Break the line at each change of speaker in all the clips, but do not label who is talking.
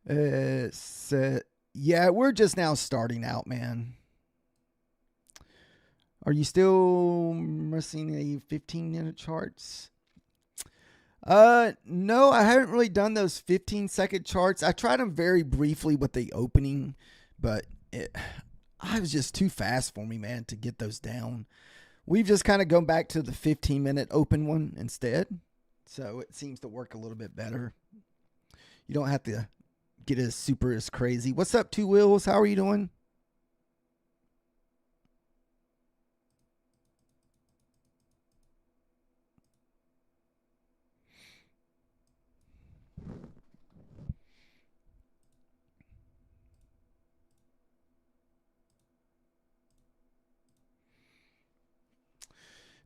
So, yeah, we're just now starting out, man. Are you still missing a 15-minute charts? No, I haven't really done those 15-second charts. I tried them very briefly with the opening, but I was just too fast for me, man, to get those down. We've just kind of gone back to the 15-minute open one instead. So it seems to work a little bit better. You don't have to get as crazy. What's up, Two Wheels? How are you doing?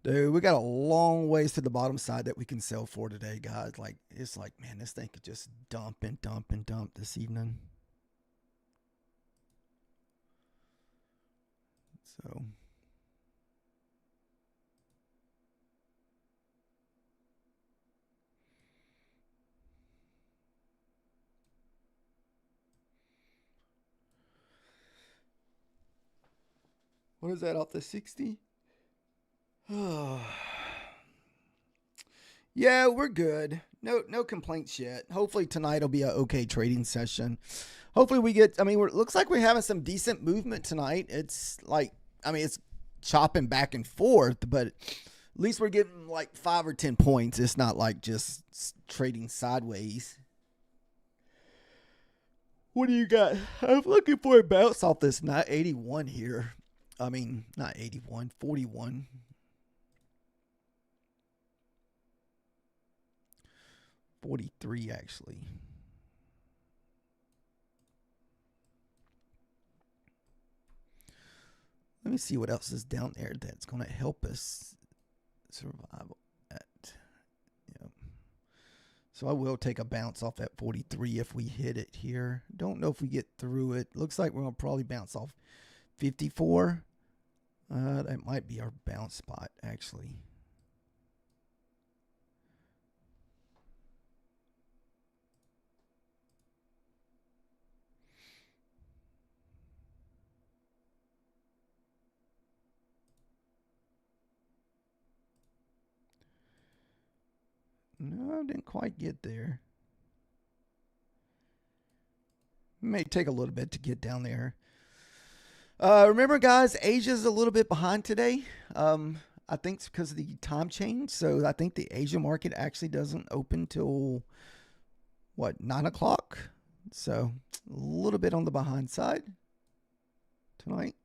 Dude, we got a long ways to the bottom side that we can sell for today, guys. Like, it's like, man, this thing could just dump and dump and dump this evening. So, what is that off the 60? Yeah, we're good. No complaints yet. Hopefully tonight will be an okay trading session. Hopefully we get. I mean, it looks like we're having some decent movement tonight. It's like, I mean, it's chopping back and forth, but at least we're getting like 5 or 10 points. It's not like just trading sideways. What do you got? I'm looking for a bounce off this not 81 here. I mean, not 81, 41. 43 actually. Let me see what else is down there that's going to help us survive at. Yeah. So I will take a bounce off at 43 if we hit it here. Don't know if we get through it. Looks like we're going to probably bounce off 54. That might be our bounce spot actually. No, I didn't quite get there. It may take a little bit to get down there. Remember, guys, Asia's a little bit behind today. I think it's because of the time change. So I think the Asia market actually doesn't open till, what, 9 o'clock? So a little bit on the behind side tonight.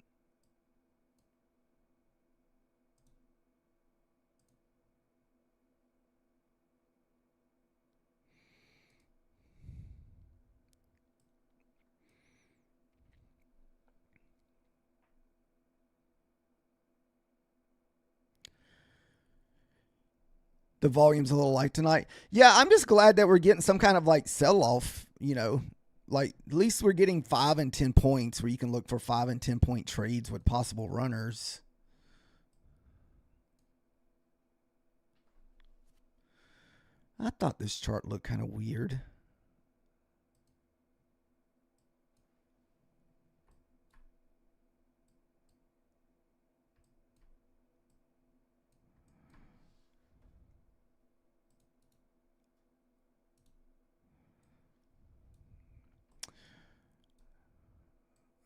The volume's a little light tonight. Yeah, I'm just glad that we're getting some kind of like sell off, like at least we're getting 5 and 10 points where you can look for 5 and 10 point trades with possible runners. I thought this chart looked kind of weird.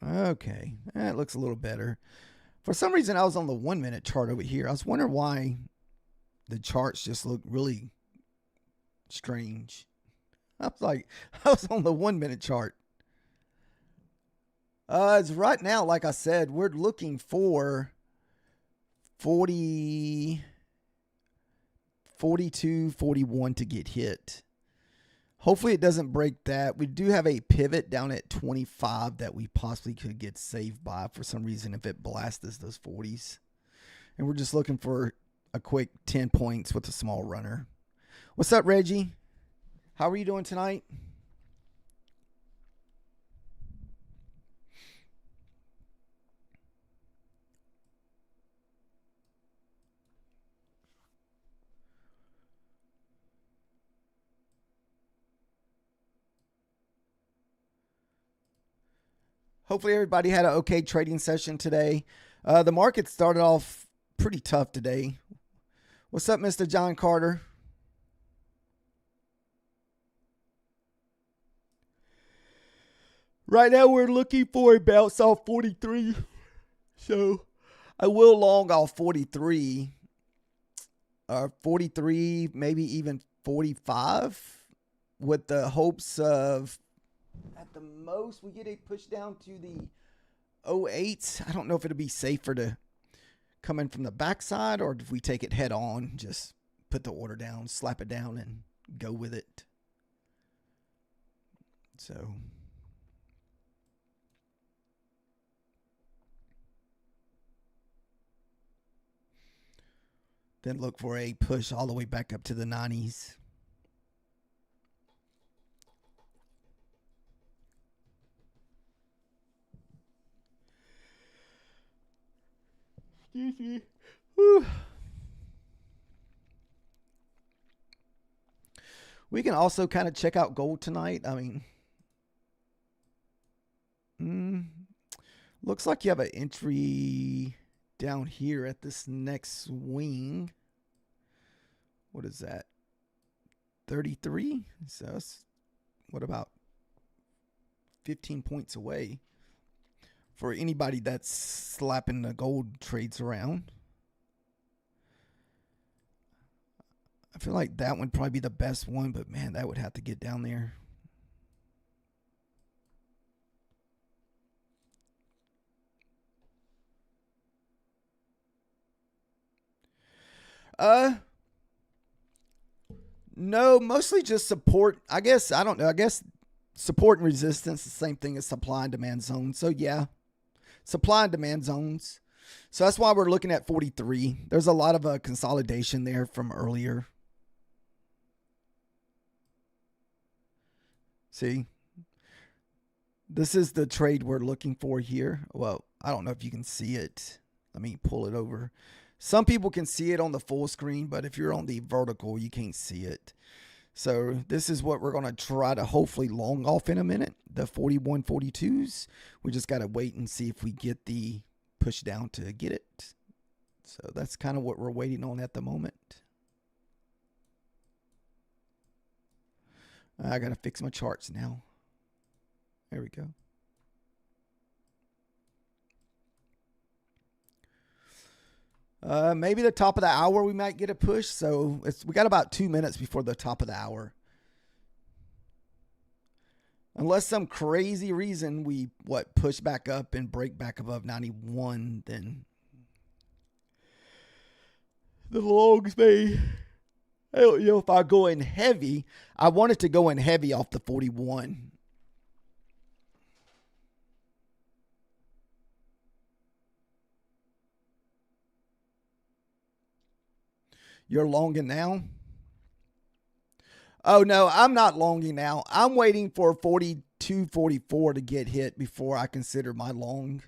Okay, that looks a little better. For some reason, I was on the 1 minute chart over here. I was wondering why the charts just look really strange. I was like, I was on the 1 minute chart. It's right now, like I said, we're looking for 40, 42, 41 to get hit. Hopefully it doesn't break that. We do have a pivot down at 25 that we possibly could get saved by for some reason if it blasts us those 40s. And we're just looking for a quick 10 points with a small runner. What's up, Reggie? How are you doing tonight? Hopefully everybody had an okay trading session today. The market started off pretty tough today. What's up, Mr. John Carter? Right now we're looking for a bounce off 43. So I will long off 43. 43, maybe even 45, with the hopes of at the most we get a push down to the 08. I don't know if it'll be safer to come in from the backside or if we take it head on, just put the order down, slap it down, and go with it. So then look for a push all the way back up to the 90s. Excuse me. Whew. We can also kind of check out gold tonight. I mean, looks like you have an entry down here at this next swing. What is that? 33? So that's, what about 15 points away for anybody that's slapping the gold trades around. I feel like that would probably be the best one, but man, that would have to get down there. No, mostly just support. I guess, I don't know. I guess support and resistance is the same thing as supply and demand zones. So yeah, supply and demand zones. So that's why we're looking at 43. There's a lot of consolidation there from earlier. See, this is the trade we're looking for here. Well, I don't know if you can see it. Let me pull it over. Some people can see it on the full screen, but if you're on the vertical, you can't see it. So this is what we're going to try to hopefully long off in a minute, the 41, 42s. We just got to wait and see if we get the push down to get it. So that's kind of what we're waiting on at the moment. I got to fix my charts now. There we go. Maybe the top of the hour we might get a push. So we got about 2 minutes before the top of the hour. Unless some crazy reason we push back up and break back above 91, then the longs may. I don't know if I go in heavy. I wanted to go in heavy off the 41. You're longing now? Oh, no, I'm not longing now. I'm waiting for 42, 44 to get hit before I consider my long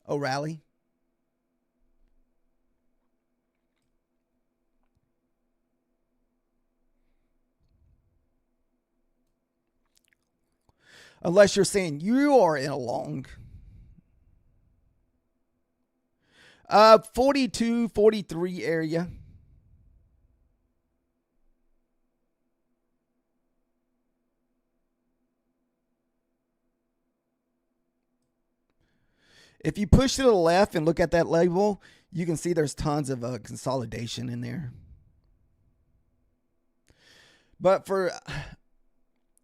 rally. Unless you're saying you are in a long. 42, 43 area. If you push to the left and look at that label, you can see there's tons of consolidation in there. But for,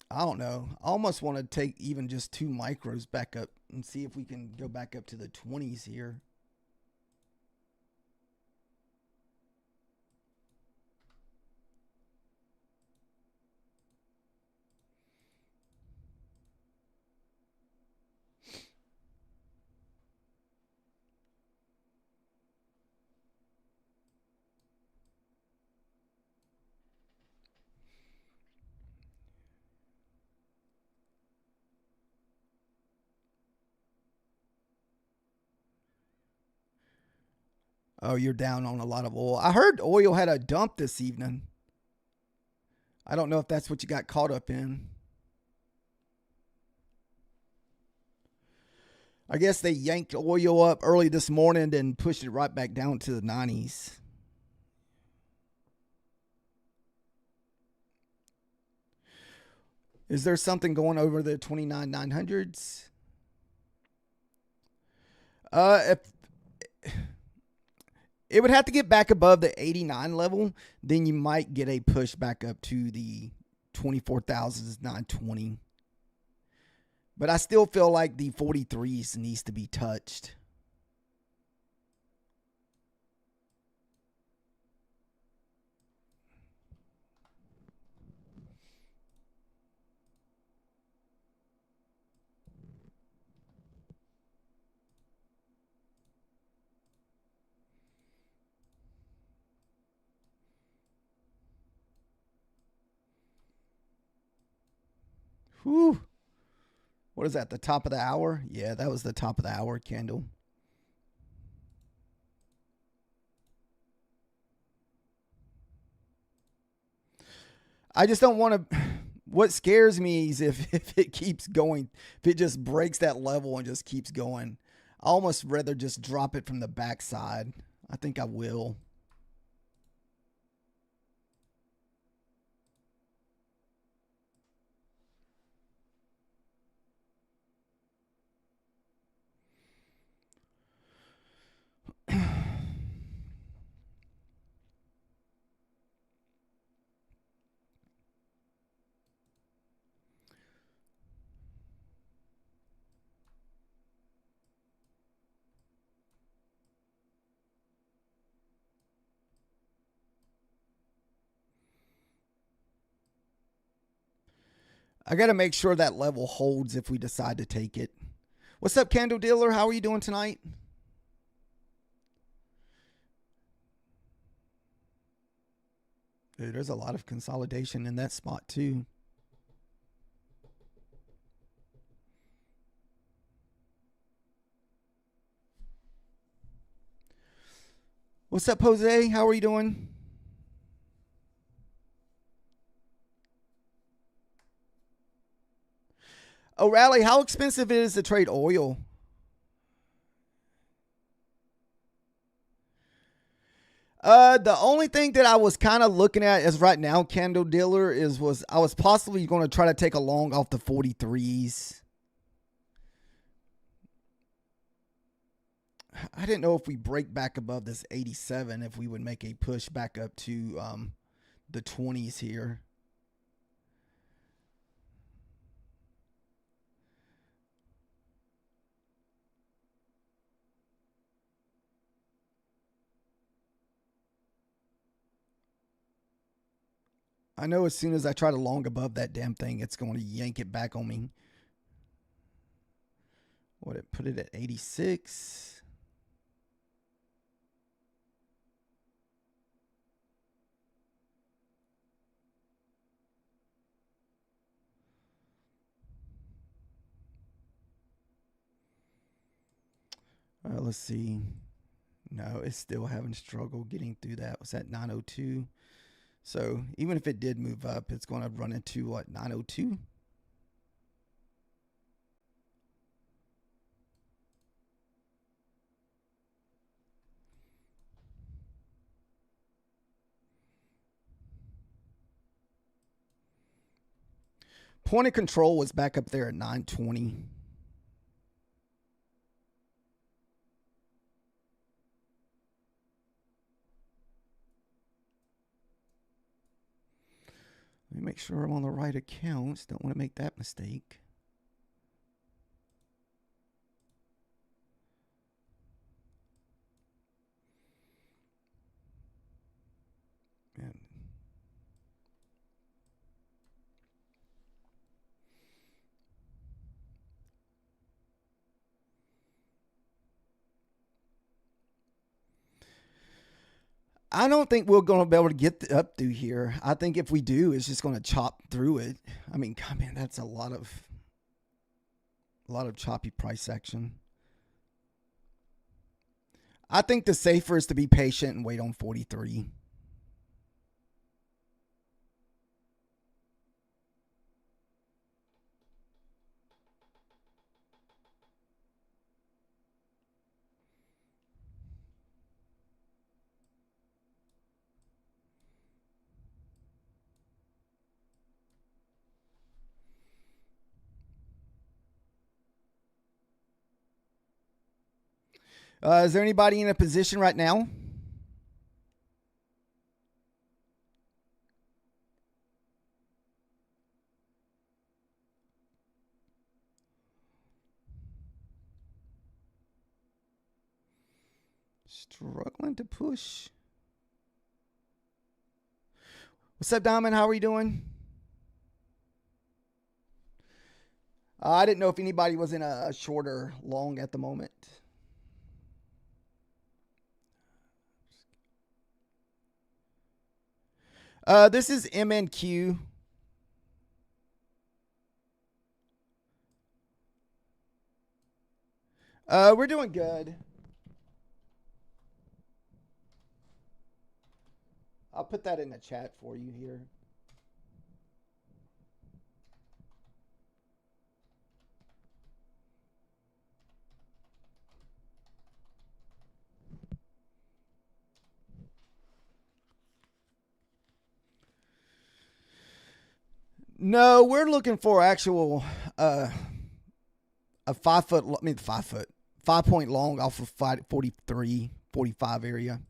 I don't know, I almost want to take even just 2 micros back up and see if we can go back up to the 20s here. Oh, you're down on a lot of oil. I heard oil had a dump this evening. I don't know if that's what you got caught up in. I guess they yanked oil up early this morning and pushed it right back down to the 90s. Is there something going over the 29,900s? If it would have to get back above the 89 level, then you might get a push back up to the 24,920. But I still feel like the 43s needs to be touched. Whew. What is that, the top of the hour? Yeah, that was the top of the hour candle. I just don't want to. What scares me is if it keeps going, if it just breaks that level and just keeps going. I almost rather just drop it from the backside. I think I will. I got to make sure that level holds if we decide to take it. What's up, Candle Dealer? How are you doing tonight? Dude, there's a lot of consolidation in that spot too. What's up, Jose? How are you doing? Oh, Rally, how expensive it is to trade oil? The only thing that I was kind of looking at as right now, Candle Dealer, I was possibly going to try to take a long off the 43s. I didn't know if we break back above this 87, if we would make a push back up to the 20s here. I know as soon as I try to long above that damn thing, it's going to yank it back on me. What, it put it at 86? Let's see. No, it's still having struggle getting through that. Was that 902? So even if it did move up, it's going to run into what, 902? Point of control was back up there at 920. Let me make sure I'm on the right accounts. Don't want to make that mistake. Man. I don't think we're going to be able to get up through here. I think if we do, it's just going to chop through it. I mean, God, man, that's a lot of choppy price action. I think the safer is to be patient and wait on 43. Is there anybody in a position right now? Struggling to push. What's up, Diamond? How are you doing? I didn't know if anybody was in a short or long at the moment. This is MNQ. We're doing good. I'll put that in the chat for you here. No, we're looking for actual a 5 foot, 5-point long off of 43, 45 area.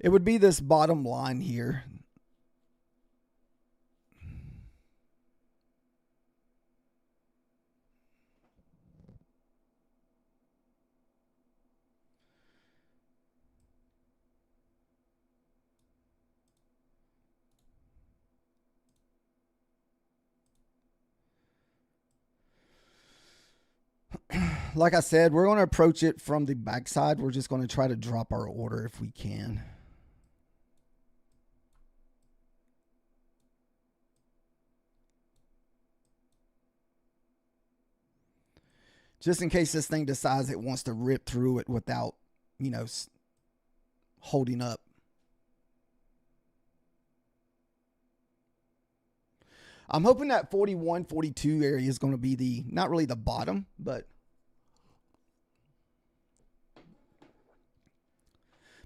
It would be this bottom line here. Like I said, we're going to approach it from the backside. We're just going to try to drop our order if we can. Just in case this thing decides it wants to rip through it without, holding up. I'm hoping that 41, 42 area is going to be not really the bottom, but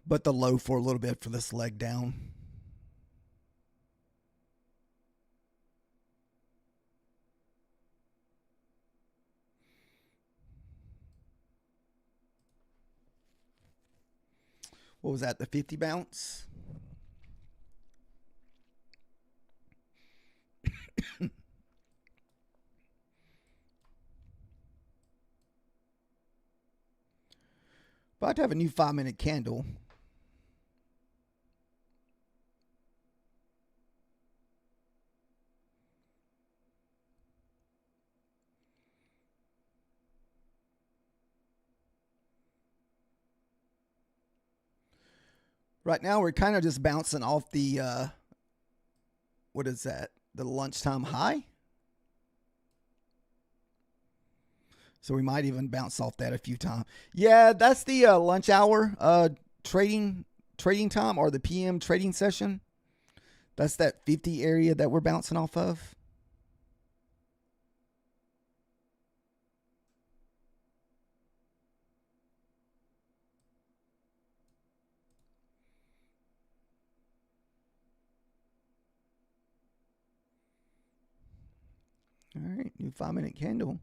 the low for a little bit for this leg down. What was that, the 50 bounce? About to have a new 5-minute candle. Right now, we're kind of just bouncing off the, what is that? The lunchtime high. So we might even bounce off that a few times. Yeah, that's the lunch hour trading time, or the PM trading session. That's that 50 area that we're bouncing off of. All right, new 5-minute candle.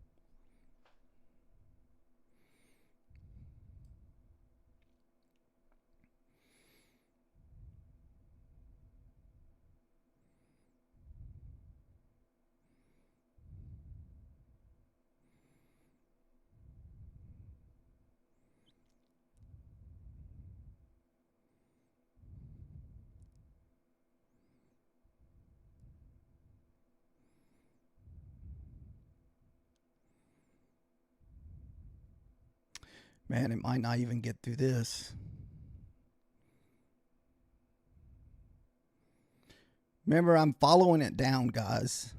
Man, it might not even get through this. Remember, I'm following it down, guys.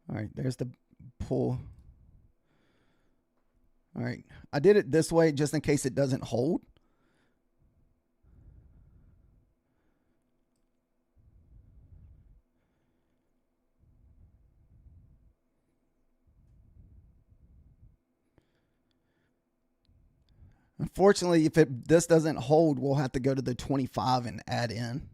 All right, there's the pull. All right, I did it this way just in case it doesn't hold. Unfortunately, if this doesn't hold, we'll have to go to the 25 and add in.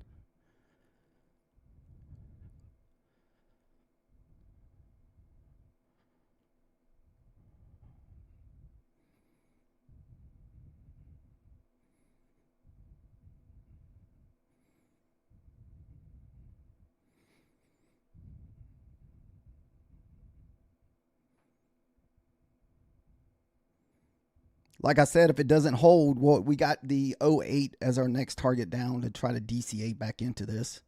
Like I said, if it doesn't hold, well, we got the 08 as our next target down to try to DCA back into this.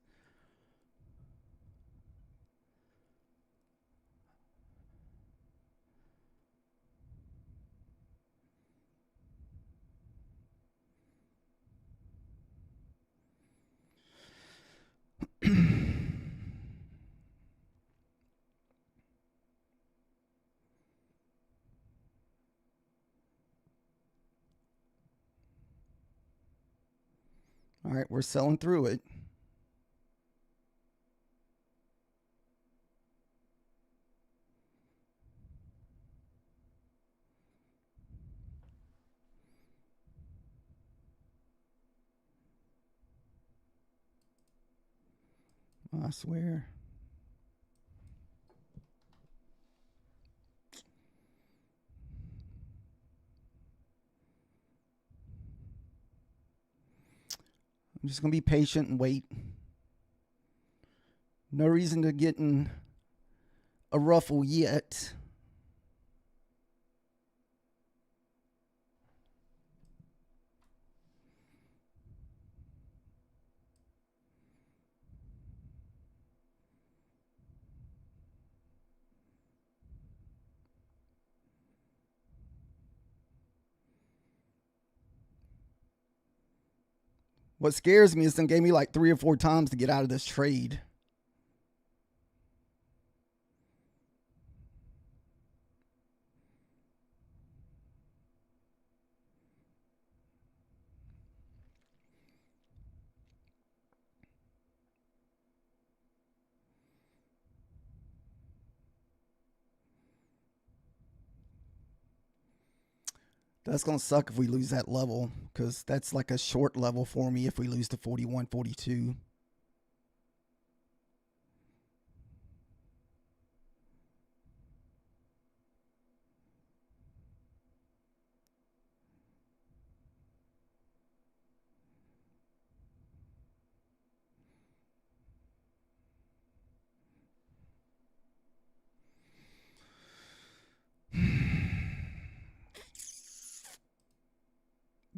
All right, we're selling through it. I swear. I'm just going to be patient and wait. No reason to get in a ruffle yet. What scares me is they gave me like 3 or 4 times to get out of this trade. That's going to suck if we lose that level, because that's like a short level for me if we lose to 41, 42.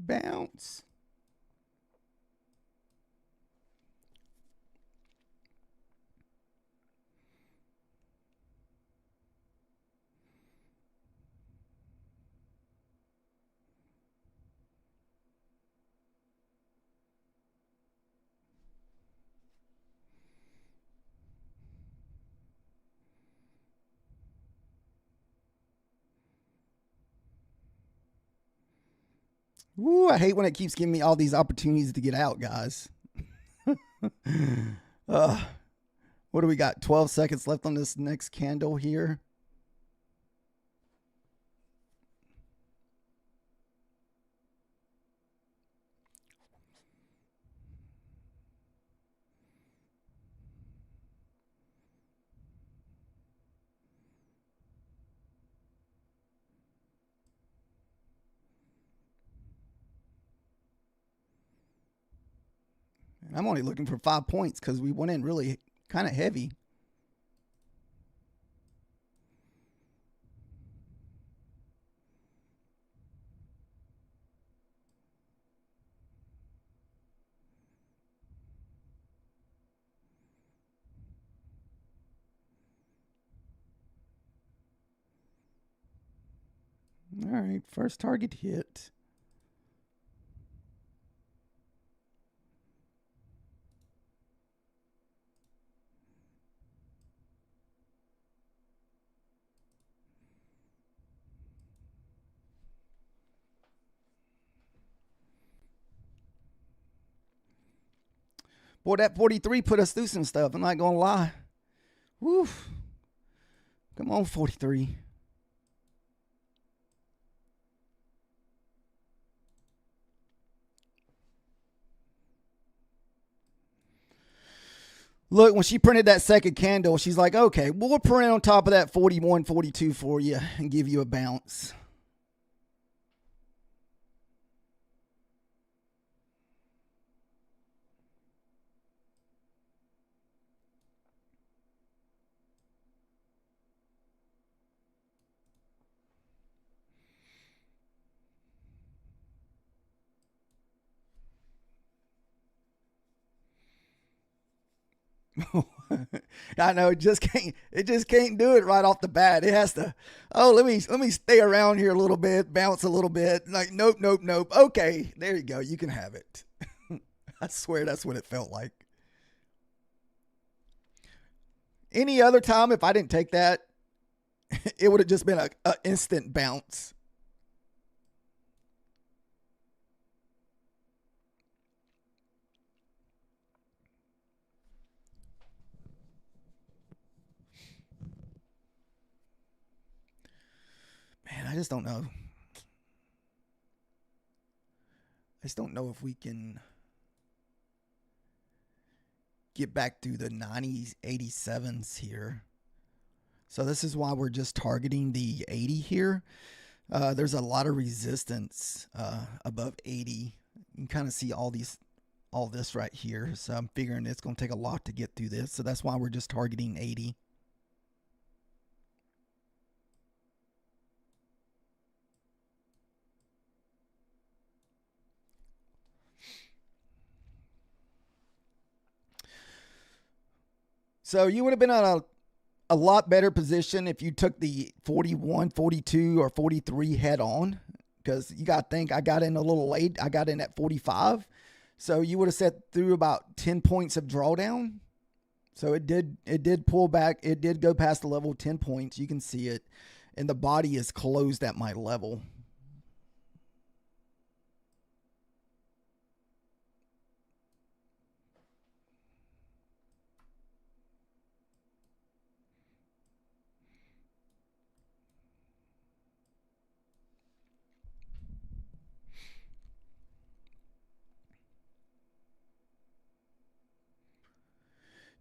Bounce. Ooh, I hate when it keeps giving me all these opportunities to get out, guys. What do we got? 12 seconds left on this next candle here. And I'm only looking for 5 points because we went in really kind of heavy. All right, first target hit. Boy, that 43 put us through some stuff. I'm not going to lie. Woo. Come on, 43. Look, when she printed that second candle, she's like, okay, well, we'll print on top of that 41, 42 for you and give you a bounce. I know it just can't do it right off the bat. It has to, oh, let me stay around here a little bit, bounce a little bit. Like, nope. Okay, there you go. You can have it. I swear that's what it felt like. Any other time, if I didn't take that, it would have just been a instant bounce. Man, I just don't know. I just don't know if we can get back to the 90s, 87s here. So this is why we're just targeting the 80 here. There's a lot of resistance above 80. You can kind of see all this right here. So I'm figuring it's going to take a lot to get through this. So that's why we're just targeting 80. So you would have been on a lot better position if you took the 41, 42, or 43 head on, because you got to think I got in a little late. I got in at 45. So you would have set through about 10 points of drawdown. So it did pull back. It did go past the level of 10 points. You can see it. And the body is closed at my level.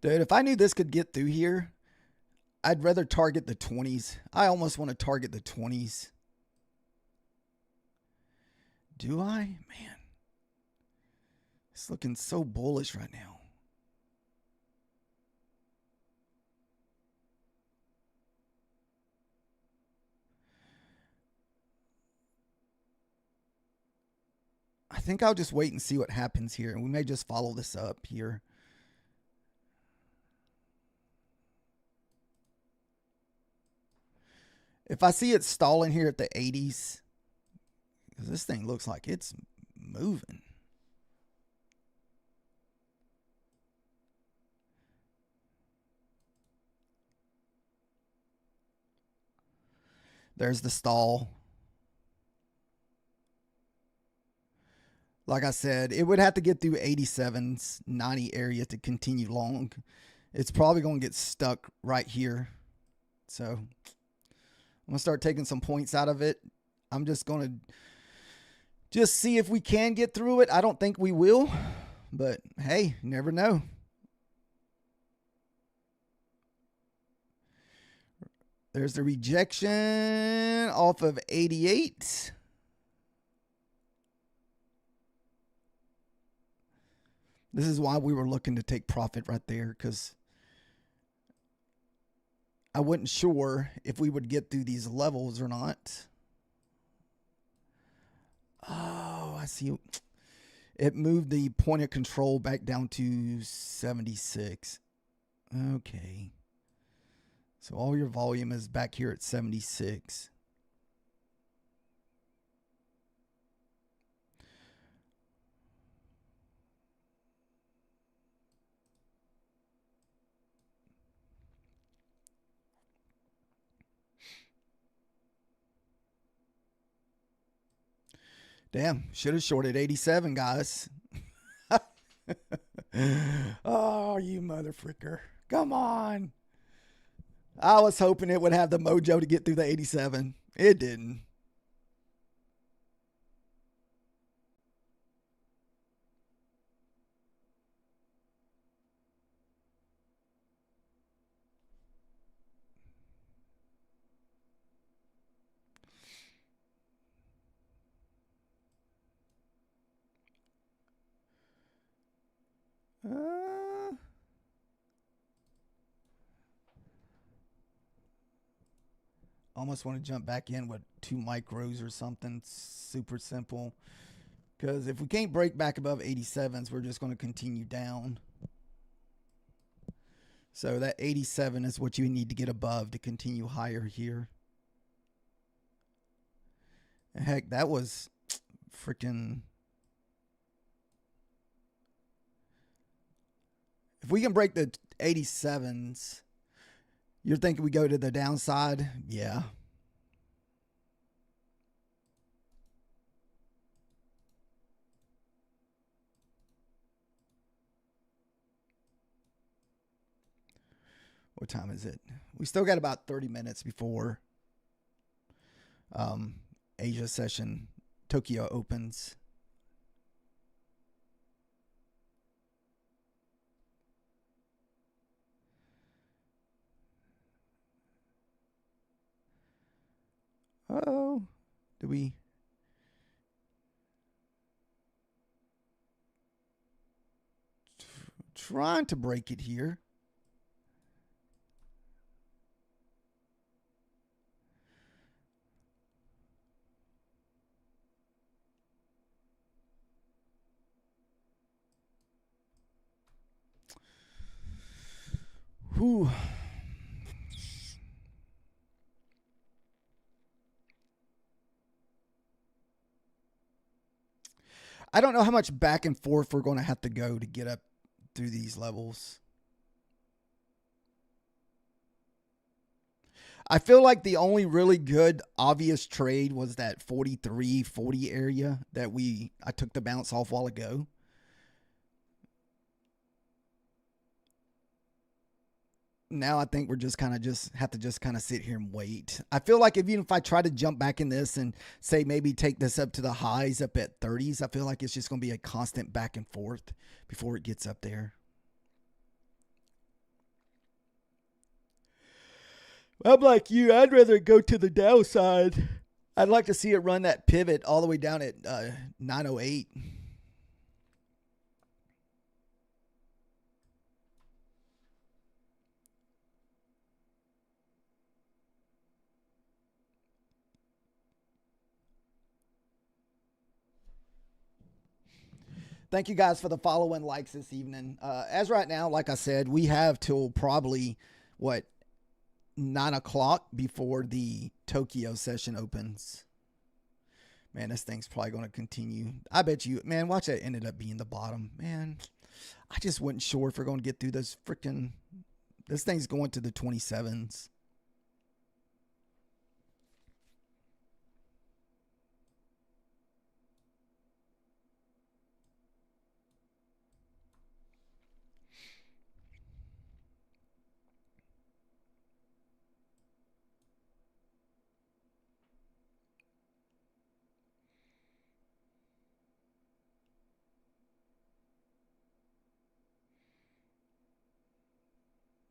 Dude, if I knew this could get through here, I'd rather target the 20s. I almost want to target the 20s. Do I? Man. It's looking so bullish right now. I think I'll just wait and see what happens here. And we may just follow this up here. If I see it stalling here at the 80s, because this thing looks like it's moving. There's the stall. Like I said, it would have to get through 87's 90 area to continue long. It's probably going to get stuck right here. So I'm going to start taking some points out of it. I'm just going to just see if we can get through it. I don't think we will, but hey, never know. There's the rejection off of 88. This is why we were looking to take profit right there, because I wasn't sure if we would get through these levels or not. Oh, I see. It moved the point of control back down to 76. Okay. So all your volume is back here at 76. Damn, should have shorted 87, guys. Oh, you motherfricker. Come on. I was hoping it would have the mojo to get through the 87. It didn't. Almost want to jump back in with 2 micros or something super simple. Because if we can't break back above 87s, we're just going to continue down. So that 87 is what you need to get above to continue higher here. And heck, that was freaking... If we can break the 87s, you're thinking we go to the downside? Yeah. What time is it? We still got about 30 minutes before Asia session, Tokyo opens. Uh-oh. Do we... Trying to break it here. Whew. I don't know how much back and forth we're going to have to go to get up through these levels. I feel like the only really good obvious trade was that 43.40 area that I took the bounce off a while ago. Now I think we're just kind of have to sit here and wait. I feel like even if I try to jump back in this and say maybe take this up to the highs up at 30s, I feel like it's just going to be a constant back and forth before it gets up there. I'm like you. I'd rather go to the downside. I'd like to see it run that pivot all the way down at 908. Thank you guys for the follow and likes this evening. As right now, like I said, we have till probably 9 o'clock before the Tokyo session opens. Man, this thing's probably going to continue. I bet you, man, watch that ended up being the bottom. Man, I just wasn't sure if we're going to get through this freaking... This thing's going to the 27s.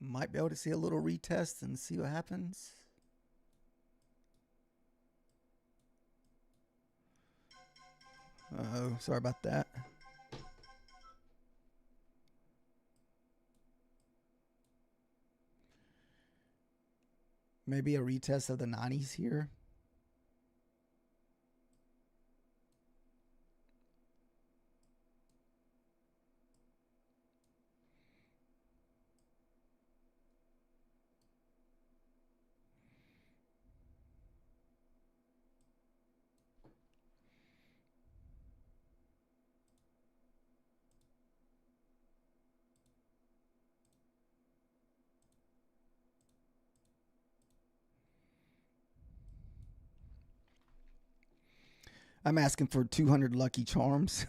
Might be able to see a little retest and see what happens. Uh-oh, sorry about that. Maybe a retest of the 90s here. I'm asking for 200 lucky charms.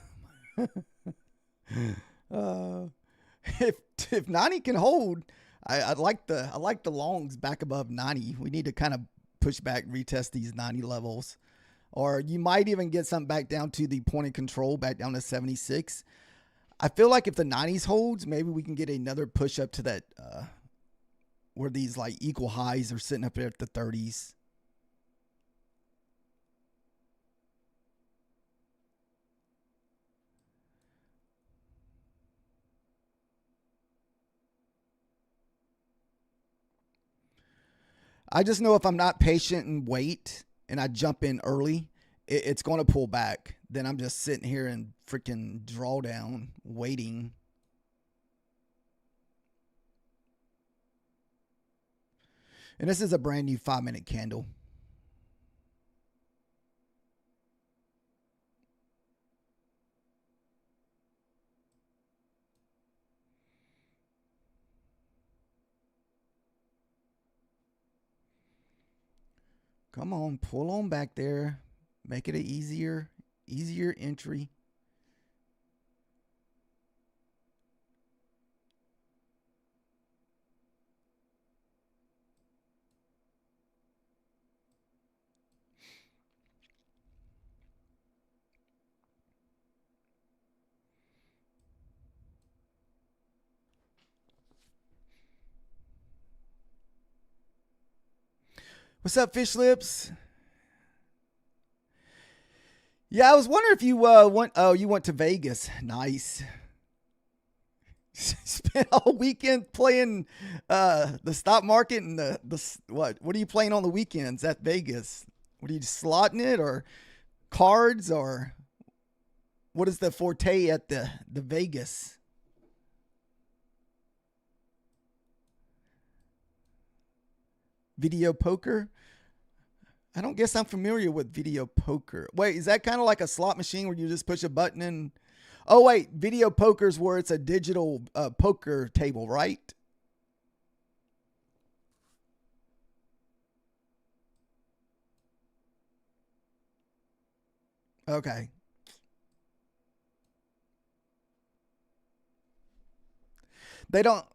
If 90 can hold, I like the longs back above 90. We need to kind of push back, retest these 90 levels, or you might even get something back down to the point of control, back down to 76. I feel like if the 90s holds, maybe we can get another push up to that where these like equal highs are sitting up there at the 30s. I just know if I'm not patient and wait and I jump in early, it's going to pull back. Then I'm just sitting here in freaking drawdown waiting. And this is a brand new 5-minute candle. Come on, pull on back there. Make it an easier entry. What's up, Fish Lips? Yeah, I was wondering if you went. Oh, you went to Vegas. Nice. Spent all weekend playing the stock market and the what? What are you playing on the weekends at Vegas? What are you slotting it or cards or what is the forte at the Vegas? Video poker? I don't guess I'm familiar with video poker. Wait, is that kind of like a slot machine where you just push a button and... Oh, wait, video poker's where it's a digital poker table, right? Okay. They don't...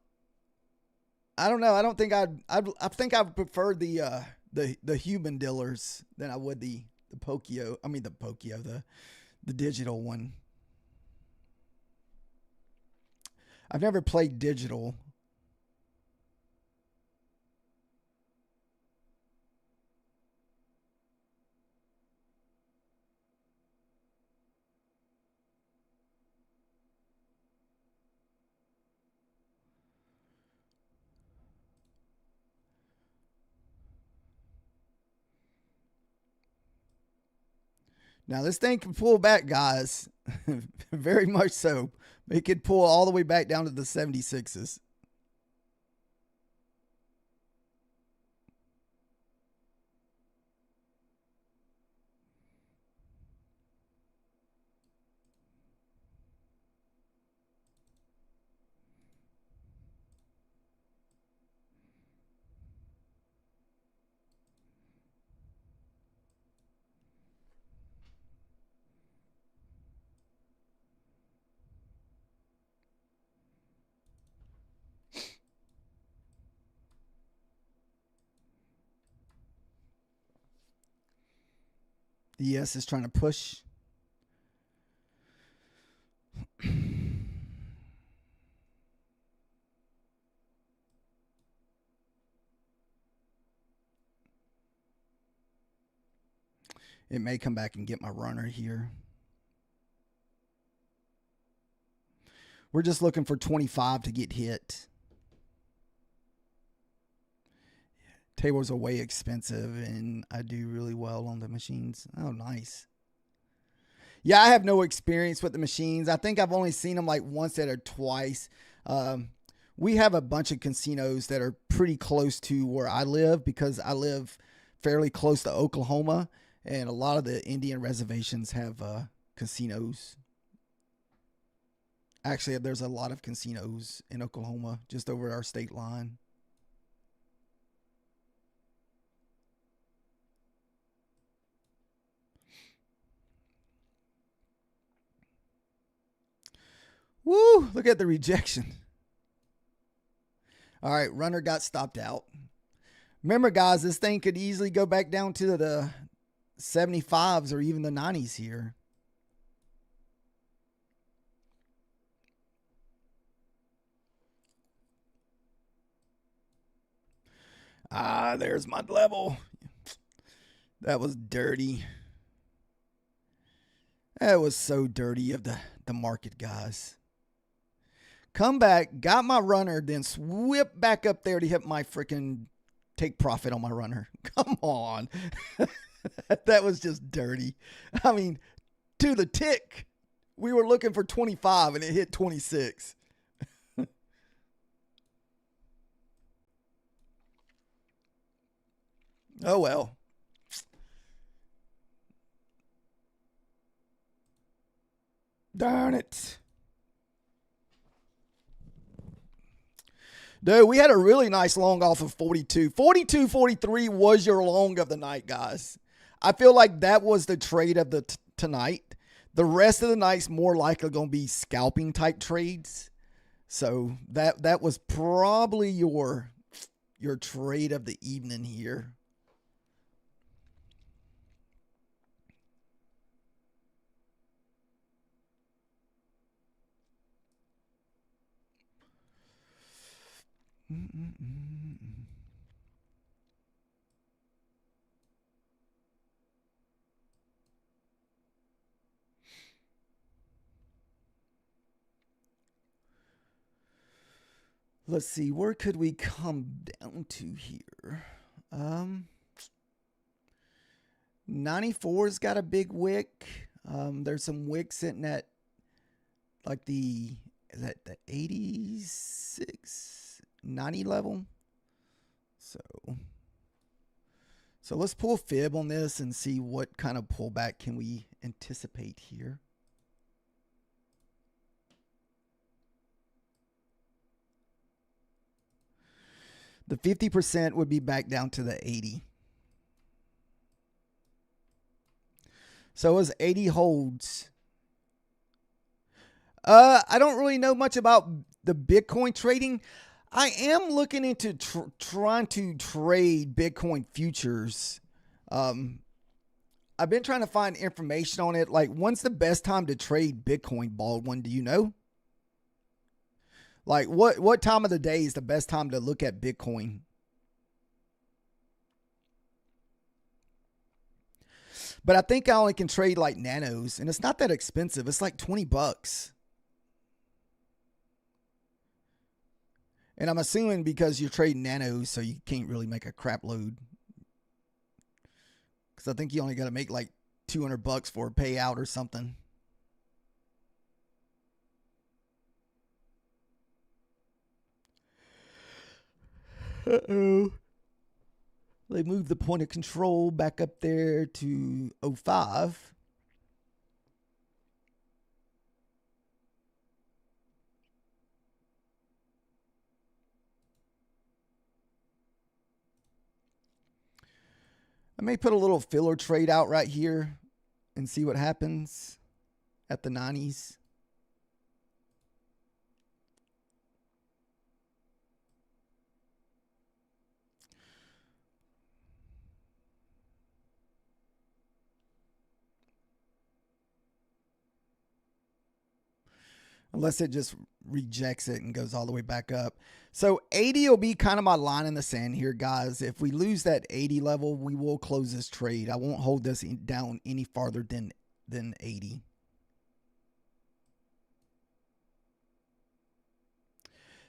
I don't know. I don't think I think I would prefer the human dealers than I would the Pokio. I mean the Pokio, the digital one. I've never played digital. Now, this thing can pull back, guys. Very much so. It could pull all the way back down to the 76s. The ES is trying to push. It may come back and get my runner here. We're just looking for 25 to get hit. Tables are way expensive, and I do really well on the machines. Oh, nice. Yeah, I have no experience with the machines. I think I've only seen them like once or twice. We have a bunch of casinos that are pretty close to where I live because I live fairly close to Oklahoma, and a lot of the Indian reservations have casinos. Actually, there's a lot of casinos in Oklahoma just over our state line. Woo, look at the rejection. All right, runner got stopped out. Remember, guys, this thing could easily go back down to the 75s or even the 90s here. Ah, there's my level. That was dirty. That was so dirty of the market, guys. Come back, got my runner, then whip back up there to hit my freaking take profit on my runner. Come on. That was just dirty. I mean, to the tick. We were looking for 25 and it hit 26. Oh, well. Darn it. Dude, we had a really nice long off of 42. 42, 43 was your long of the night, guys. I feel like that was the trade of the tonight. The rest of the night's more likely going to be scalping type trades. So that was probably your trade of the evening here. Let's see, where could we come down to here? 94's got a big wick. There's some wicks sitting at like the 86, 90 level. So let's pull a fib on this and see what kind of pullback can we anticipate here. The 50% would be back down to the 80. So as 80 holds, I don't really know much about the Bitcoin trading. I am looking into trying to trade Bitcoin futures. I've been trying to find information on it. Like, when's the best time to trade Bitcoin, Baldwin? Do you know? Like, what time of the day is the best time to look at Bitcoin? But I think I only can trade like nanos, and it's not that expensive. It's like 20 bucks. And I'm assuming because you're trading nanos, so you can't really make a crap load. Because I think you only got to make like 200 bucks for a payout or something. Uh-oh. They moved the point of control back up there to 05. I may put a little filler trade out right here and see what happens at the 90s. Unless it just rejects it and goes all the way back up. So 80 will be kind of my line in the sand here, guys. If we lose that 80 level, we will close this trade. I won't hold this down any farther than 80.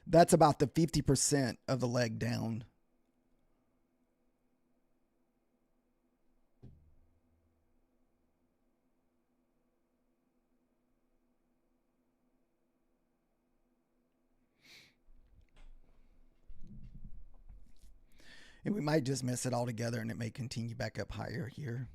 That's about the 50% of the leg down. And we might just miss it altogether, and it may continue back up higher here.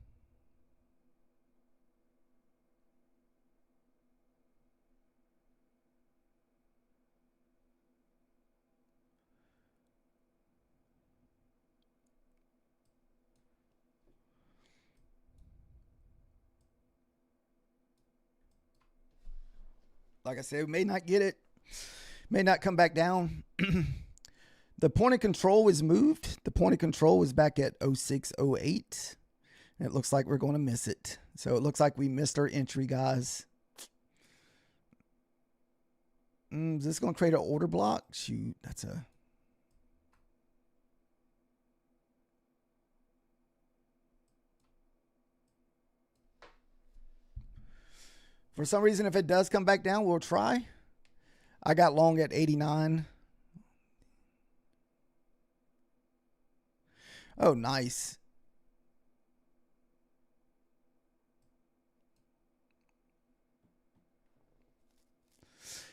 Like I said, we may not get it. May not come back down. The point of control is moved. The point of control is back at 0608. And it looks like we're going to miss it. So it looks like we missed our entry, guys. Is this going to create an order block? Shoot, that's a... For some reason, if it does come back down, we'll try. I got long at 89. Oh, nice.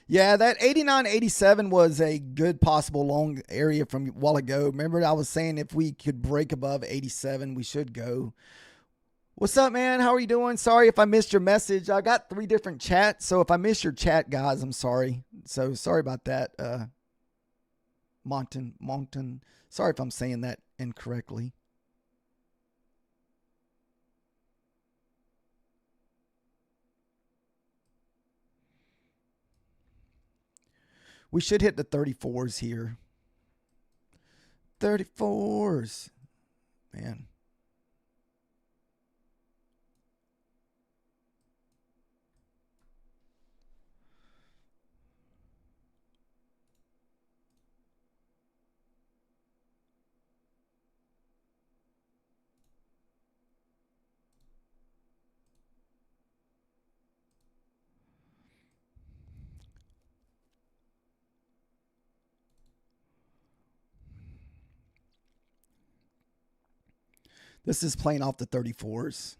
Yeah, that 89.87 was a good possible long area from a while ago. Remember, I was saying if we could break above 87, we should go. What's up, man? How are you doing? Sorry if I missed your message. I got 3 different chats, so if I missed your chat, guys, I'm sorry. So sorry about that. Monton. Sorry if I'm saying that incorrectly. We should hit the 34s here. 34s. Man. This is playing off the 34s.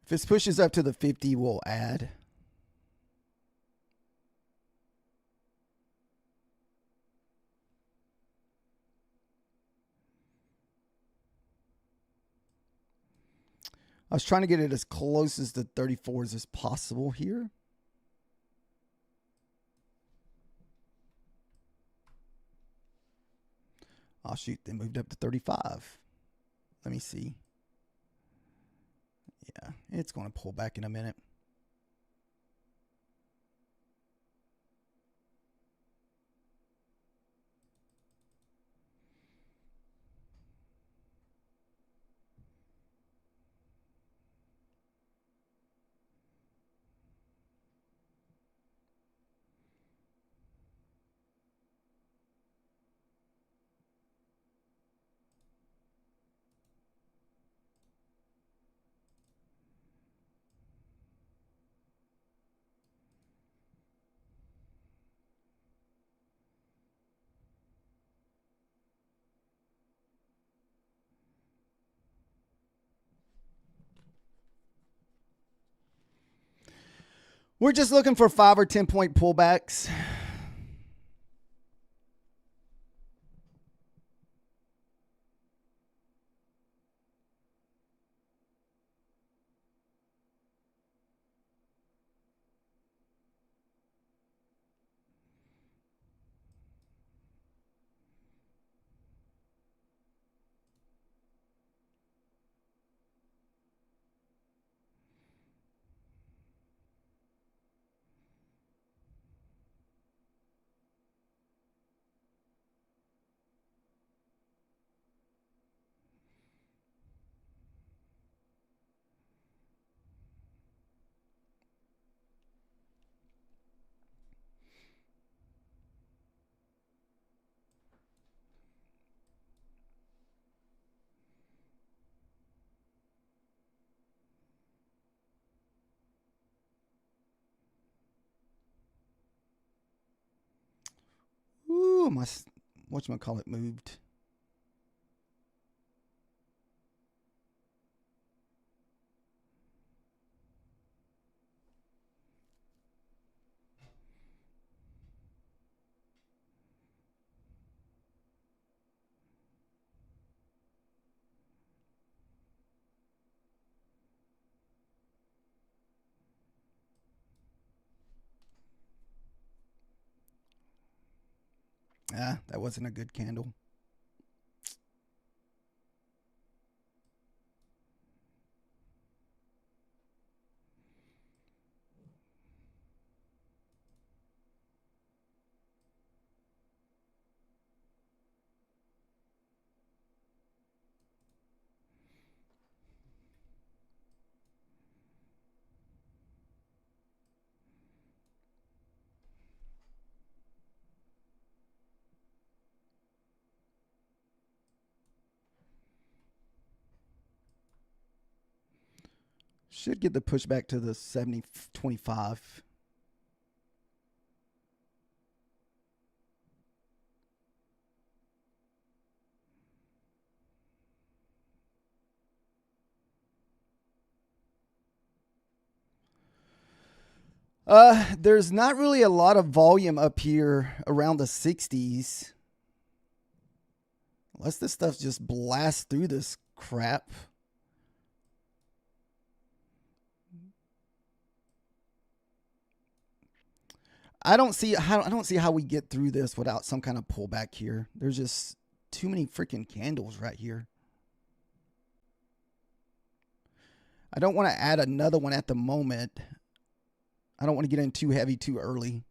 If this pushes up to the 50, we'll add. I was trying to get it as close as the 34s as possible here. Oh, shoot. They moved up to 35. Let me see. Yeah, it's going to pull back in a minute. We're just looking for 5 or 10 point pullbacks. Ooh, my whatchamacallit moved. Ah, that wasn't a good candle. Should get the pushback to the 70.25. There's not really a lot of volume up here around the 60s. Unless this stuff just blasts through this crap. I don't see how we get through this without some kind of pullback here. There's just too many freaking candles right here. I don't want to add another one at the moment. I don't want to get in too heavy too early.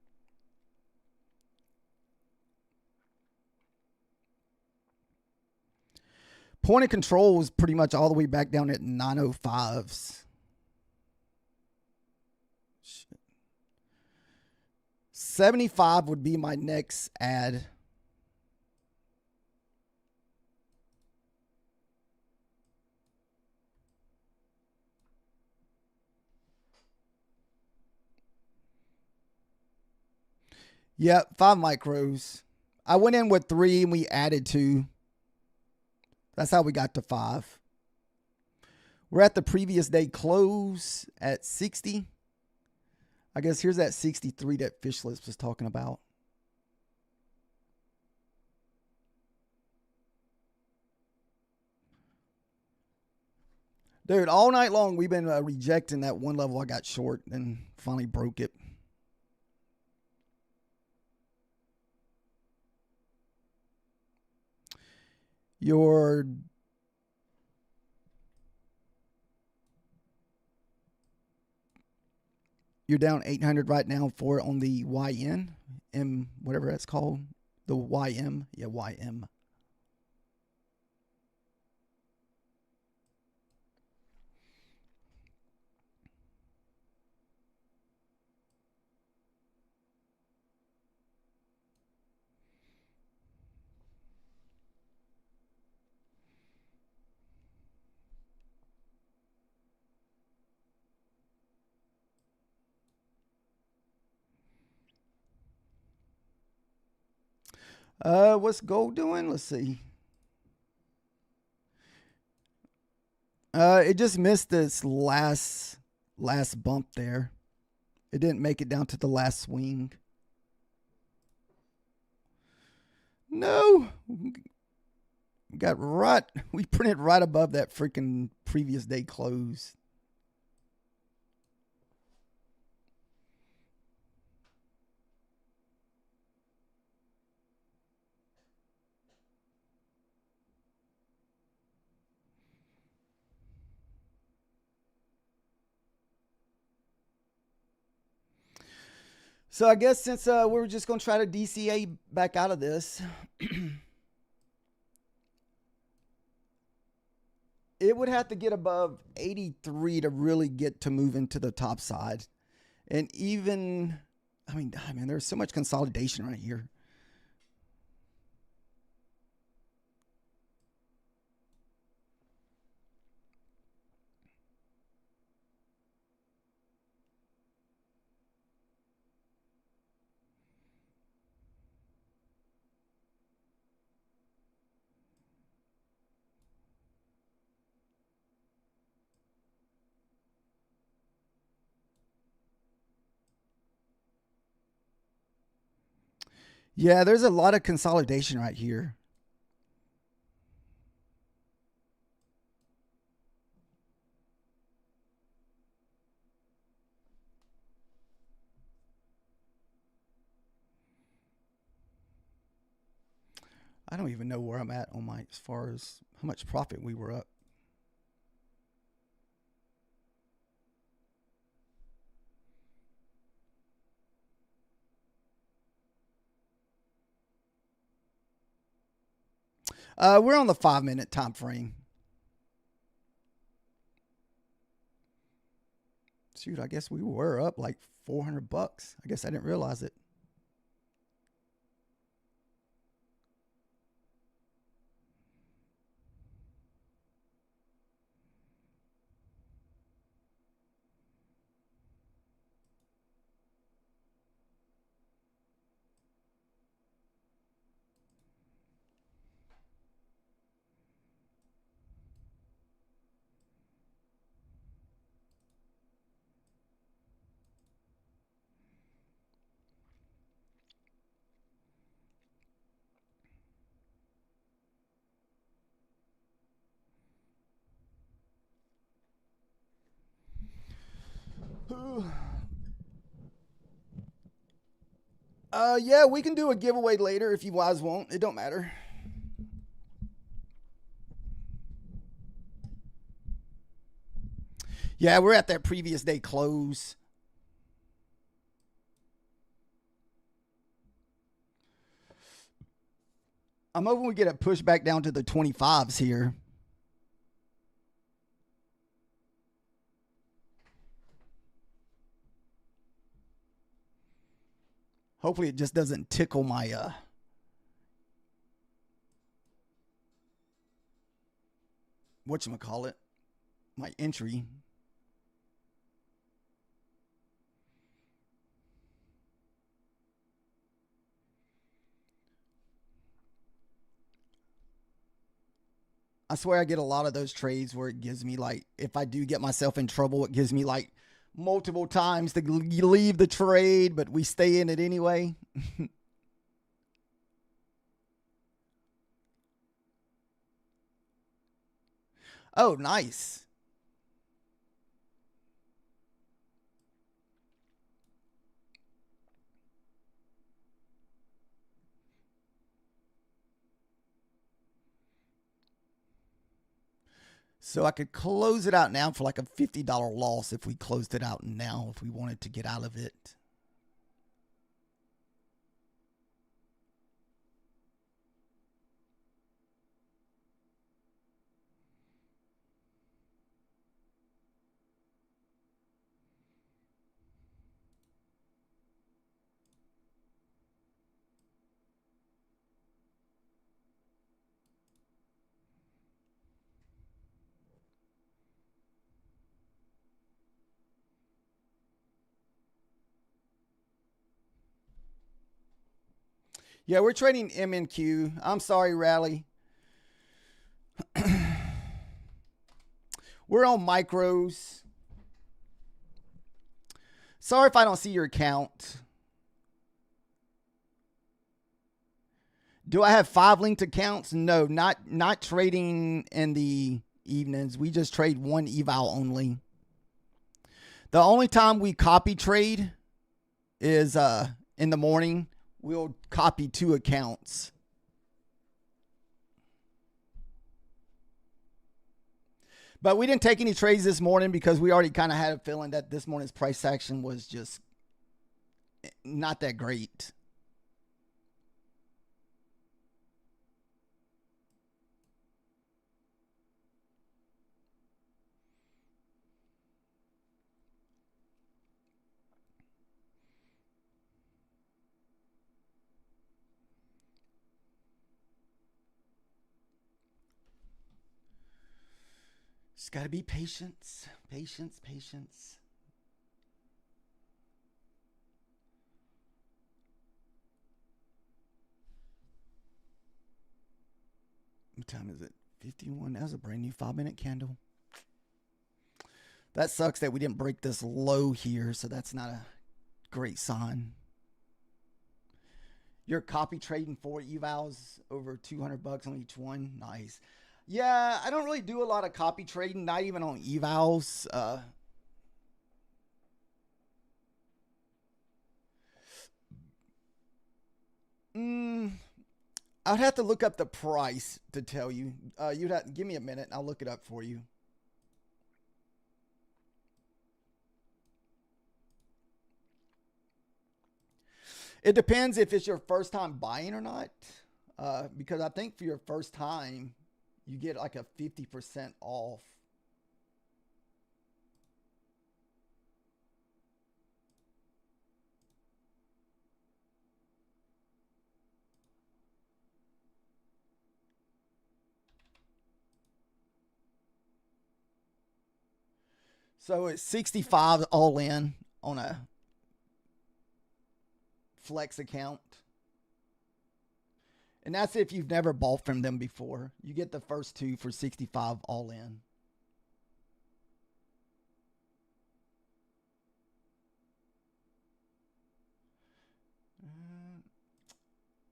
Point of control was pretty much all the way back down at 905s. 75 would be my next add. Yeah, 5 micros. I went in with 3 and we added 2. That's how we got to 5. We're at the previous day close at 60. I guess here's that 63 that Fishless was talking about. Dude, all night long we've been rejecting that one level I got short and finally broke it. You're down 800 right now for on the YN, whatever that's called, the YM. Yeah, YM. What's gold doing? Let's see. It just missed this last bump there. It didn't make it down to the last swing. No. We printed right above that freaking previous day close. So I guess since we're just going to try to DCA back out of this, it would have to get above 83 to really get to move into the top side. And even, I mean, there's so much consolidation right here. Yeah, there's a lot of consolidation right here. I don't even know where I'm at on as far as how much profit we were up. We're on the 5-minute time frame. Shoot, I guess we were up like $400. I guess I didn't realize it. Yeah, we can do a giveaway later if you guys want. It don't matter. Yeah, we're at that previous day close. I'm hoping we get it pushed back down to the 25s here. Hopefully it just doesn't tickle my whatchamacallit, my entry. I swear I get a lot of those trades where it gives me like, if I do get myself in trouble, it gives me like multiple times to leave the trade, but we stay in it anyway. Oh, nice. So I could close it out now for like a $50 loss if we closed it out now, if we wanted to get out of it. Yeah, we're trading MNQ. I'm sorry, Rally. We're on micros. Sorry if I don't see your account. Do I have 5 linked accounts? No, not trading in the evenings. We just trade one eval only. The only time we copy trade is in the morning. We'll copy 2 accounts. But we didn't take any trades this morning because we already kind of had a feeling that this morning's price action was just not that great. Just got to be patience, patience, patience. What time is it? 51. That was a brand new 5-minute candle. That sucks that we didn't break this low here, so that's not a great sign. You're copy trading 4 evals over $200 on each one. Nice. Yeah, I don't really do a lot of copy trading, not even on evals. I'd have to look up the price to tell you. You'd have to give me a minute and I'll look it up for you. It depends if it's your first time buying or not. Because I think for your first time, you get like a 50% off. So it's 65 all in on a flex account. And that's if you've never bought from them before. You get the first 2 for 65 all in.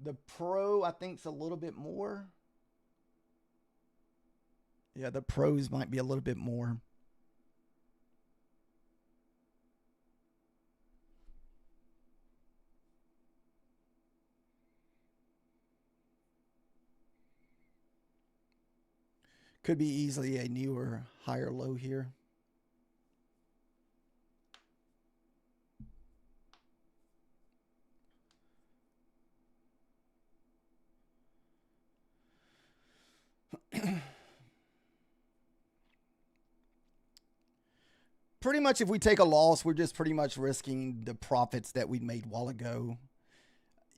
The Pro, I think, is a little bit more. Yeah, the Pros might be a little bit more. Could be easily a new or higher low here. Pretty much if we take a loss, we're just pretty much risking the profits that we made a while ago.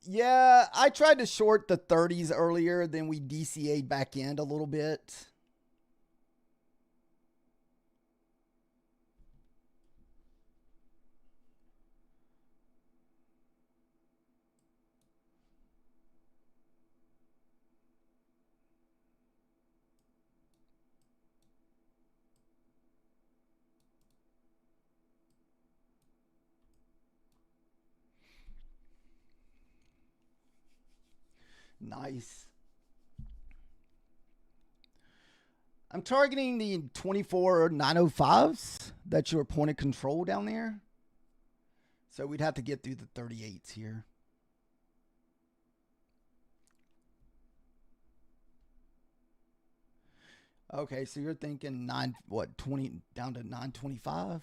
Yeah, I tried to short the 30s earlier, then we DCA'd back in a little bit. Nice. I'm targeting the 24,905s. That's your point of control down there. So we'd have to get through the 38s here. Okay, so you're thinking 20 down to 925?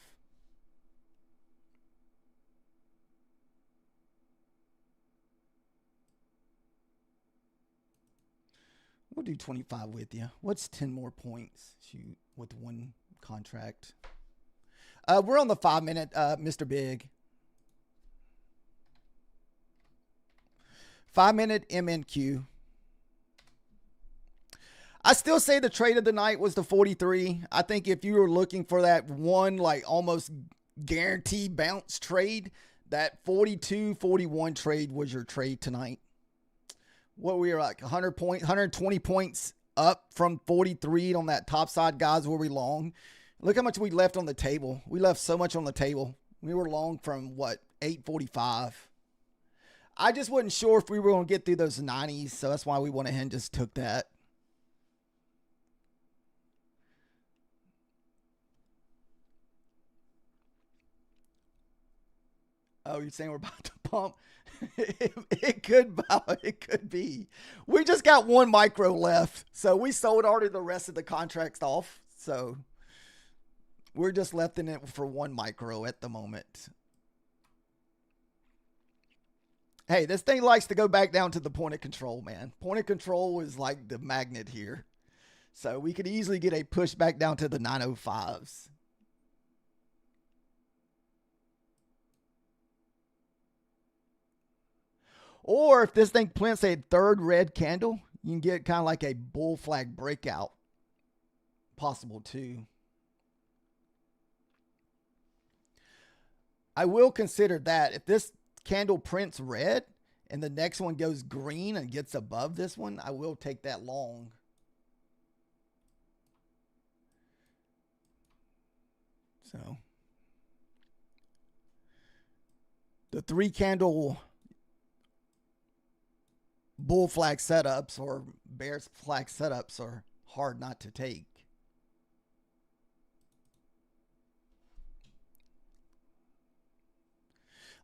We'll do 25 with you. What's 10 more points? Shoot, with one contract. We're on the 5-minute, Mr. Big. 5-minute MNQ. I still say the trade of the night was the 43. I think if you were looking for that one, like almost guaranteed bounce trade, that 42-41 trade was your trade tonight. What we were like 100 points, 120 points up from 43 on that top side, guys, where we long. Look how much we left on the table. We left so much on the table. We were long from what, 845. I just wasn't sure if we were going to get through those 90s, so that's why we went ahead and just took that. Oh, you're saying we're about to pump? It could be. We just got one micro left, so we sold already the rest of the contracts off. So we're just left in it for one micro at the moment. Hey, this thing likes to go back down to the point of control, man. Point of control is like the magnet here. So we could easily get a push back down to the 905s. Or if this thing plants a third red candle, you can get kind of like a bull flag breakout. Possible too. I will consider that. If this candle prints red and the next one goes green and gets above this one, I will take that long. So the 3 candle bull flag setups or bear flag setups are hard not to take.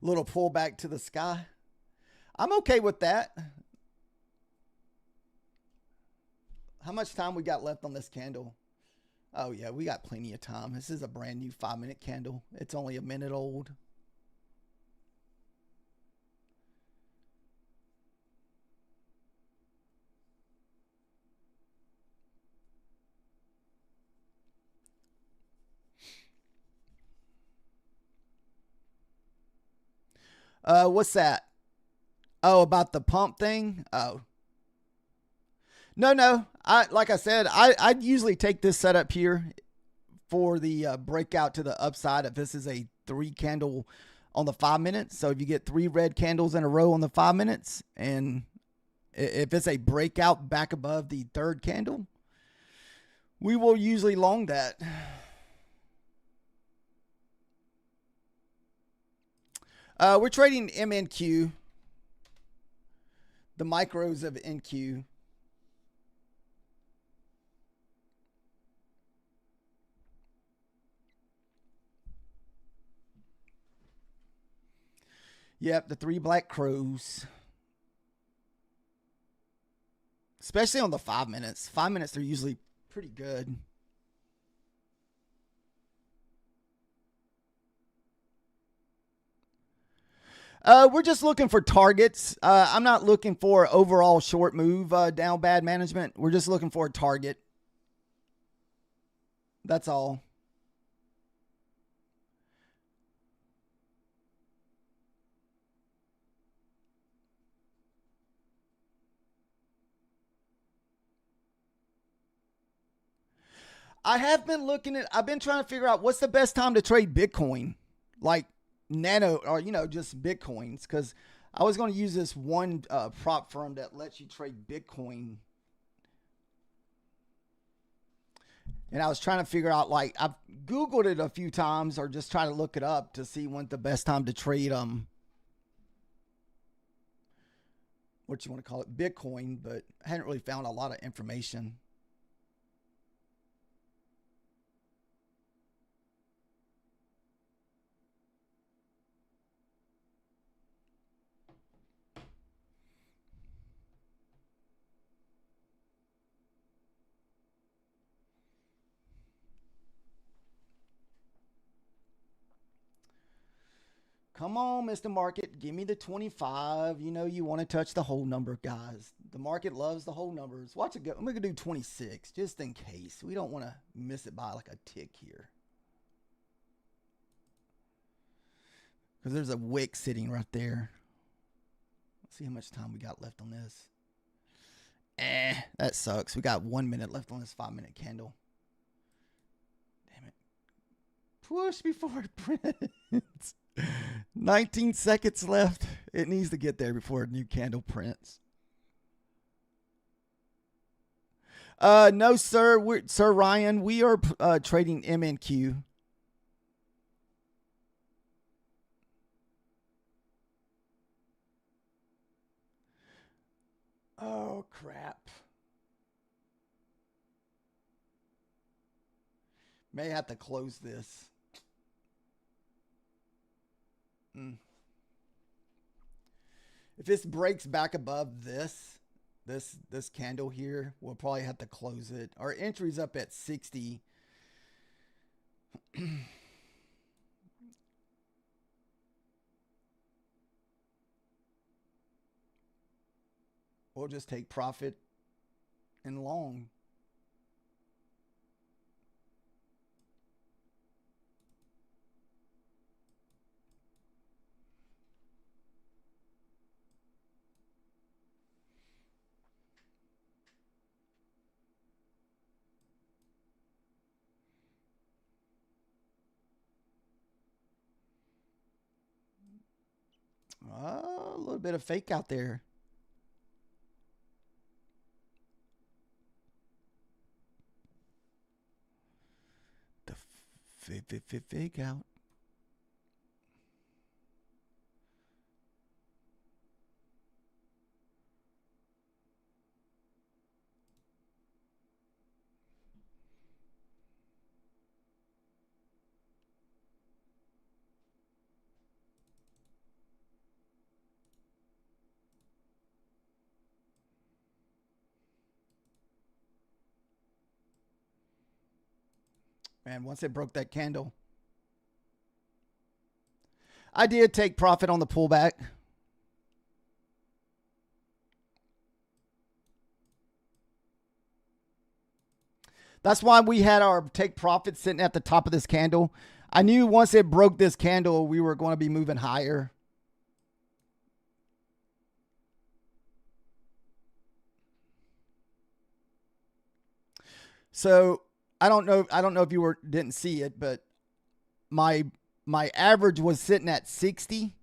Little pullback to the sky. I'm okay with that. How much time we got left on this candle? Oh yeah, we got plenty of time. This is a brand new 5-minute candle. It's only a minute old. What's that? Oh, about the pump thing? Oh. No. Like I said, I'd usually take this setup here for the breakout to the upside if this is a 3 candle on the 5 minutes. So if you get 3 red candles in a row on the 5 minutes, and if it's a breakout back above the 3rd candle, we will usually long that. We're trading MNQ, the micros of NQ. Yep, the 3 black crows. Especially on the 5 minutes. 5 minutes, they're usually pretty good. We're just looking for targets. I'm not looking for overall short move down bad management. We're just looking for a target. That's all. I've been trying to figure out what's the best time to trade Bitcoin, like nano or, just Bitcoins. Because I was going to use this one prop firm that lets you trade Bitcoin. And I was trying to figure out, like, I've Googled it a few times or just try to look it up to see when the best time to trade what you want to call it, Bitcoin, but I hadn't really found a lot of information. Come on, Mr. Market. Give me the 25. You know you want to touch the whole number, guys. The market loves the whole numbers. Watch it go. I'm going to do 26 just in case. We don't want to miss it by like a tick here. Because there's a wick sitting right there. Let's see how much time we got left on this. That sucks. We got 1 minute left on this 5-minute candle. Damn it. Push before it prints. 19 seconds left. It needs to get there before a new candle prints. No, sir. Sir Ryan, we are trading MNQ. Oh, crap. May have to close this. If this breaks back above this candle here, we'll probably have to close it. Our entry's up at 60. We'll just take profit and long. A little bit of fake out there. The fake out. Man, once it broke that candle, I did take profit on the pullback. That's why we had our take profit sitting at the top of this candle. I knew once it broke this candle, we were going to be moving higher. So I don't know if you didn't see it, but my average was sitting at 60.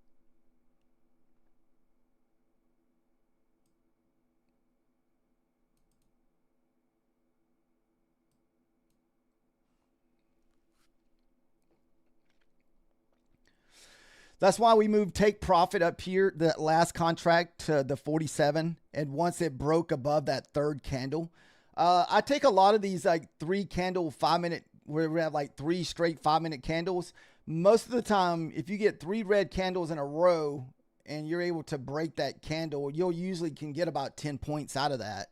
That's why we moved take profit up here, that last contract, to the 47. And once it broke above that third candle, I take a lot of these like 3 candle 5-minute, where we have like 3 straight 5-minute candles. Most of the time, if you get 3 red candles in a row and you're able to break that candle, you'll usually can get about 10 points out of that.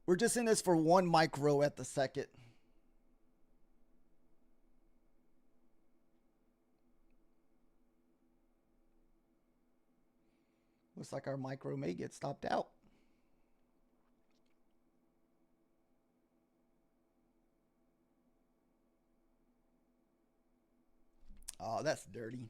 We're just in this for 1 micro at the second. Looks like our micro may get stopped out. Oh, that's dirty.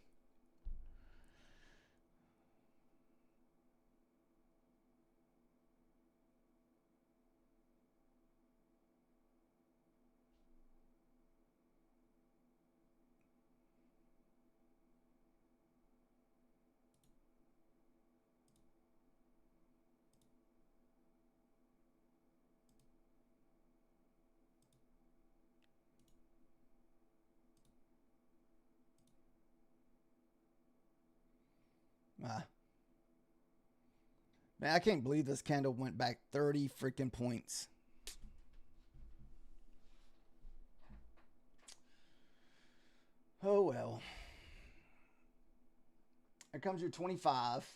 Man, I can't believe this candle went back 30 freaking points. Oh, well. Here comes your 25.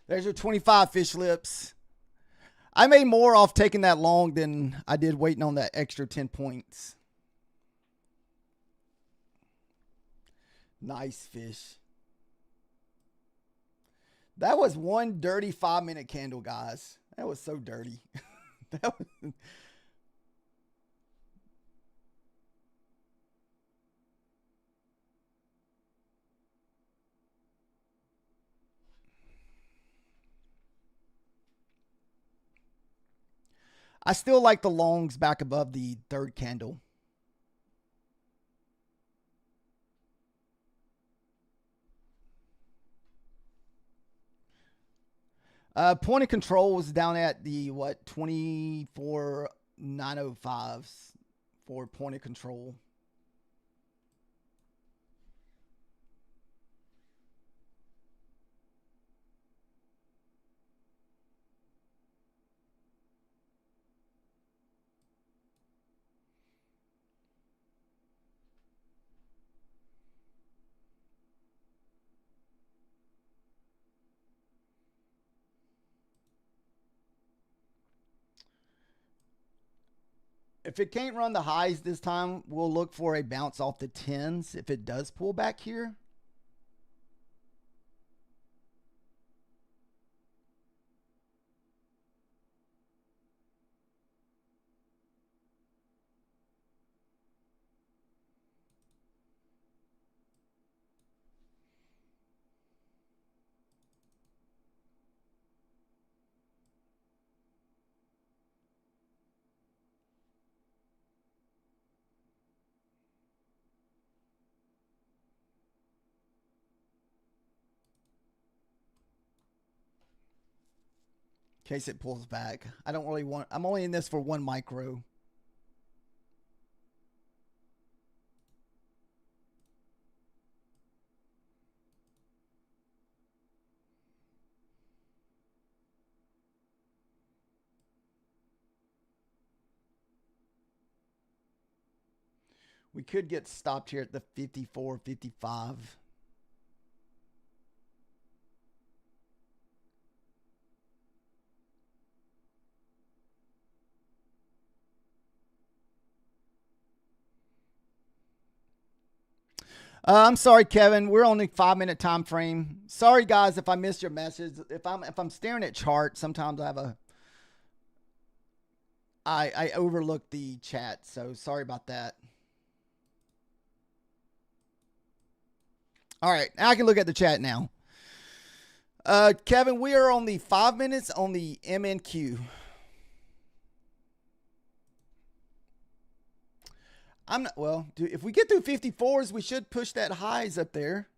There's your 25 fish lips. I made more off taking that long than I did waiting on that extra 10 points. Nice fish. That was one dirty 5-minute candle, guys. That was so dirty. That was... I still like the longs back above the third candle. Point of control was down at the, what, 24,905s for point of control. If it can't run the highs this time, we'll look for a bounce off the 10s if it does pull back here. In case it pulls back. I don't really want... I'm only in this for 1 micro. We could get stopped here at the 54, 55. I'm sorry, Kevin. We're only 5-minute time frame. Sorry, guys, if I missed your message. If I'm staring at charts, sometimes I overlook the chat. So sorry about that. All right, now I can look at the chat now. Kevin, we are on the 5 minutes on the MNQ. I'm not, well, dude, if we get through 54s, we should push that highs up there.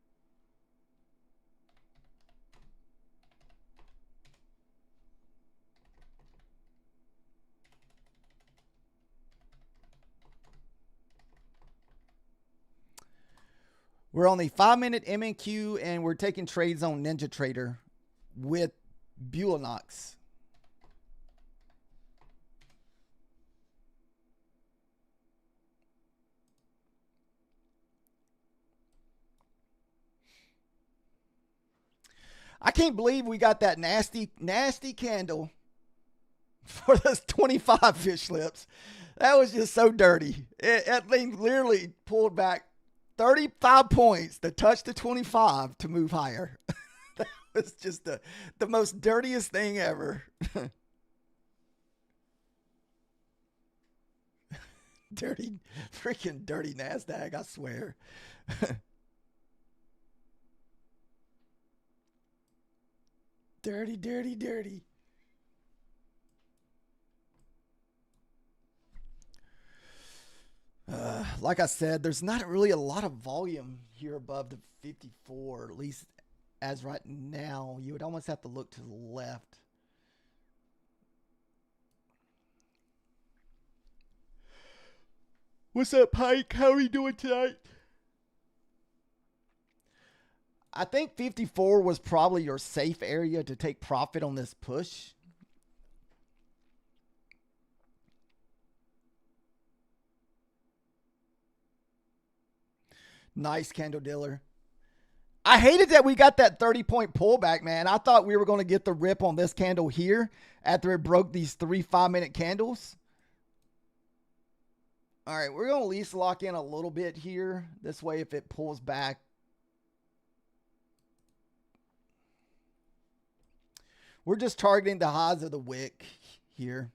We're on the 5-minute MNQ, and we're taking trades on Ninja Trader with Buellanox. I can't believe we got that nasty, nasty candle for those 25 fish lips. That was just so dirty. That thing literally pulled back 35 points to touch the 25 to move higher. That was just the most dirtiest thing ever. Dirty, freaking dirty NASDAQ, I swear. Dirty, dirty, dirty. Like I said, there's not really a lot of volume here above the 54, at least as right now. You would almost have to look to the left. What's up, Pike? How are you doing tonight? I think 54 was probably your safe area to take profit on this push. Nice, candle dealer. I hated that we got that 30-point pullback, man. I thought we were going to get the rip on this candle here after it broke these 3 5-minute candles. All right, we're going to at least lock in a little bit here. This way, if it pulls back, we're just targeting the highs of the wick here.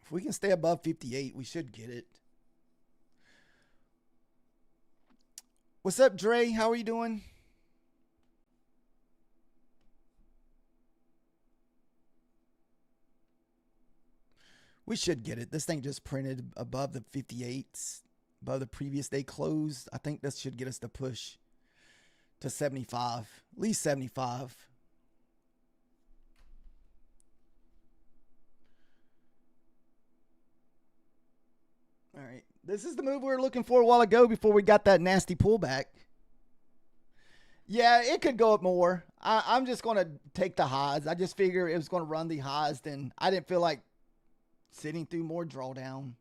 If we can stay above 58, we should get it. What's up, Dre? How are you doing? We should get it. This thing just printed above the 58s, above the previous day close. I think this should get us the push to 75, at least 75. All right. This is the move we were looking for a while ago before we got that nasty pullback. Yeah, it could go up more. I'm just going to take the highs. I just figure it was going to run the highs. Then I didn't feel like sitting through more drawdown.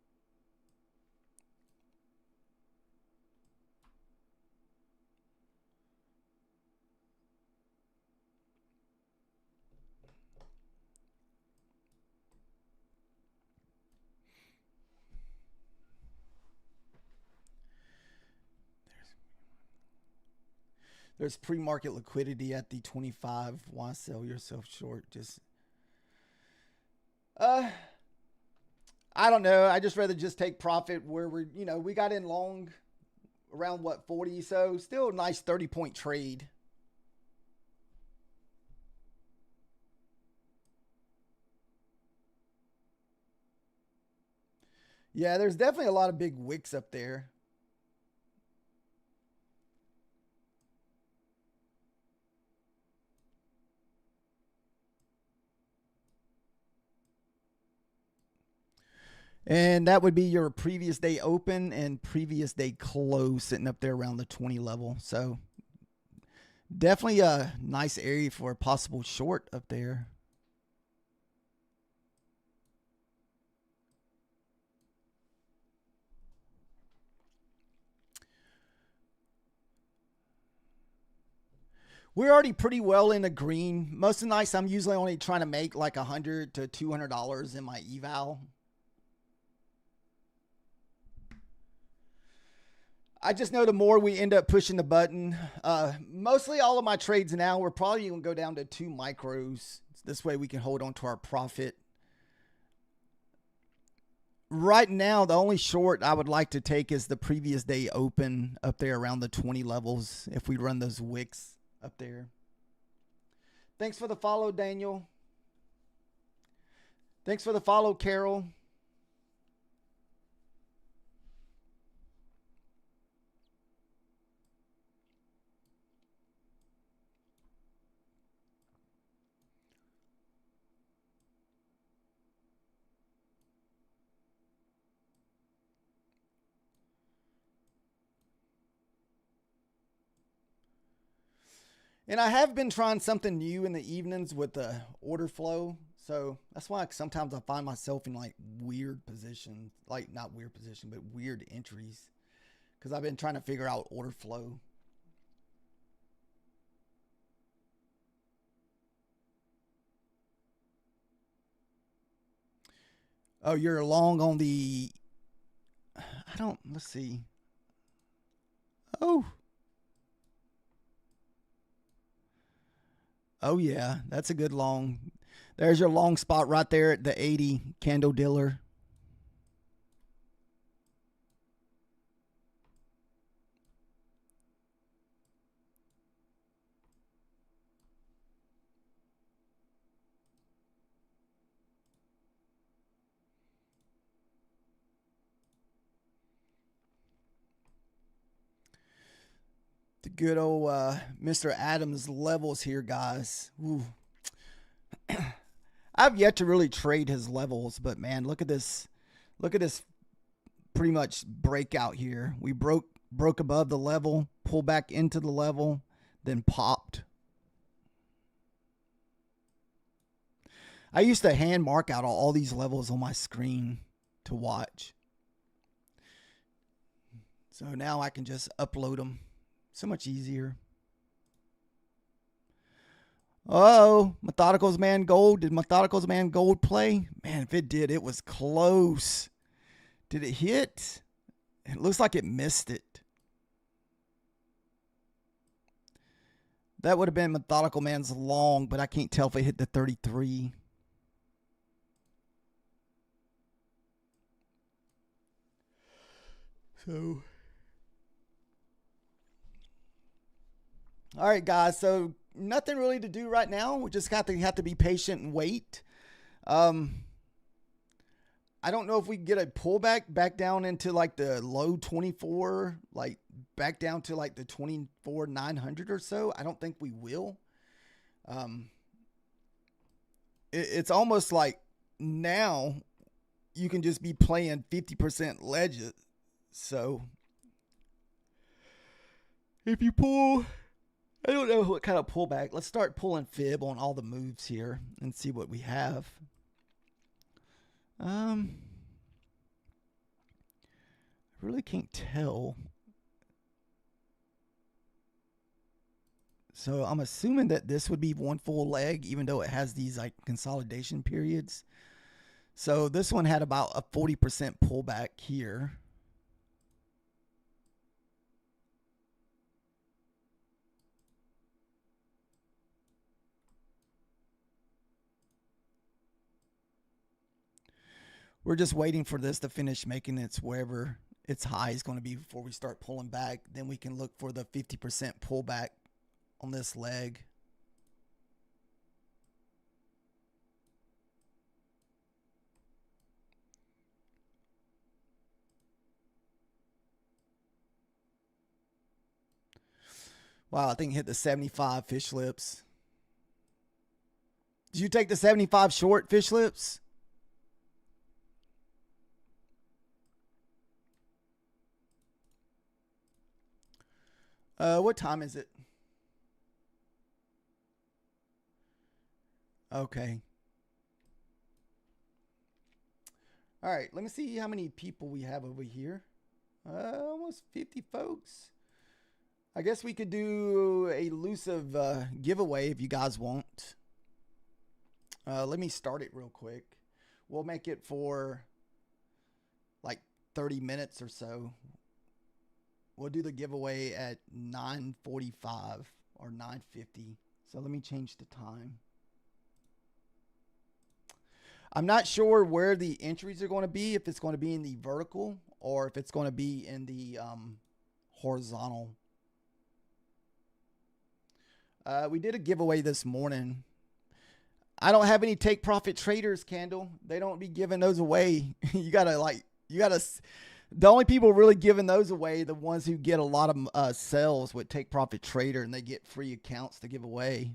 There's pre-market liquidity at the 25. Why sell yourself short? Just I don't know. I just rather just take profit where we got in long around what, 40, so still a nice 30-point trade. Yeah, there's definitely a lot of big wicks up there. And that would be your previous day open and previous day close sitting up there around the 20 level. So definitely a nice area for a possible short up there. We're already pretty well in the green. Most of the nights I'm usually only trying to make like $100 to $200 in my eval. I just know the more we end up pushing the button, mostly all of my trades now, we're probably going to go down to 2 micros. This way we can hold on to our profit. Right now, the only short I would like to take is the previous day open up there around the 20 levels if we run those wicks up there. Thanks for the follow, Daniel. Thanks for the follow, Carol. And I have been trying something new in the evenings with the order flow. So that's why sometimes I find myself in like weird positions, like not weird position, but weird entries. Because I've been trying to figure out order flow. Oh, you're long on the, let's see. Oh. Oh yeah, that's a good long. There's your long spot right there at the 80 candle dealer. The good old Mr. Adams levels here, guys. Ooh. I've yet to really trade his levels, but man, look at this. Look at this pretty much breakout here. We broke above the level, pulled back into the level, then popped. I used to hand mark out all these levels on my screen to watch. So now I can just upload them. So much easier. Oh, Methodicals Man Gold. Did Methodicals Man Gold play? Man, if it did, it was close. Did it hit? It looks like it missed it. That would have been Methodical Man's long, but I can't tell if it hit the 33. So, all right, guys. So nothing really to do right now. We just have to be patient and wait. I don't know if we can get a pullback back down into like the low 24, like back down to like the 24,900 or so. I don't think we will. It's almost like now you can just be playing 50% ledges. So if you pull, I don't know what kind of pullback. Let's start pulling fib on all the moves here and see what we have. I really can't tell. So I'm assuming that this would be one full leg, even though it has these like consolidation periods. So this one had about a 40% pullback here. We're just waiting for this to finish making its wherever its high is going to be before we start pulling back. Then we can look for the 50% pullback on this leg. Wow, I think it hit the 75 fish lips. Did you take the 75 short fish lips? What time is it? Okay. All right, let me see how many people we have over here. Almost 50 folks. I guess we could do a elusive giveaway if you guys want. Let me start it real quick. We'll make it for like 30 minutes or so. We'll do the giveaway at 9:45 or 9:50. So let me change the time. I'm not sure where the entries are going to be, if it's going to be in the vertical or if it's going to be in the horizontal. We did a giveaway this morning. I don't have any take profit traders, Candle. They don't be giving those away. The only people really giving those away, the ones who get a lot of sales with take profit trader and they get free accounts to give away.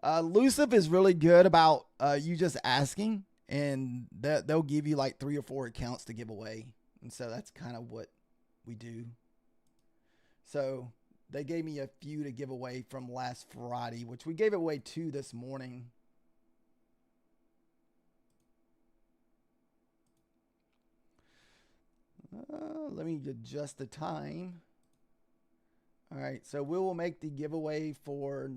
Elusive is really good about you just asking, and they'll give you like 3 or 4 accounts to give away. And so that's kind of what we do. So They gave me a few to give away from last Friday, which we gave away 2 this morning. Let me adjust the time. All right, so we will make the giveaway for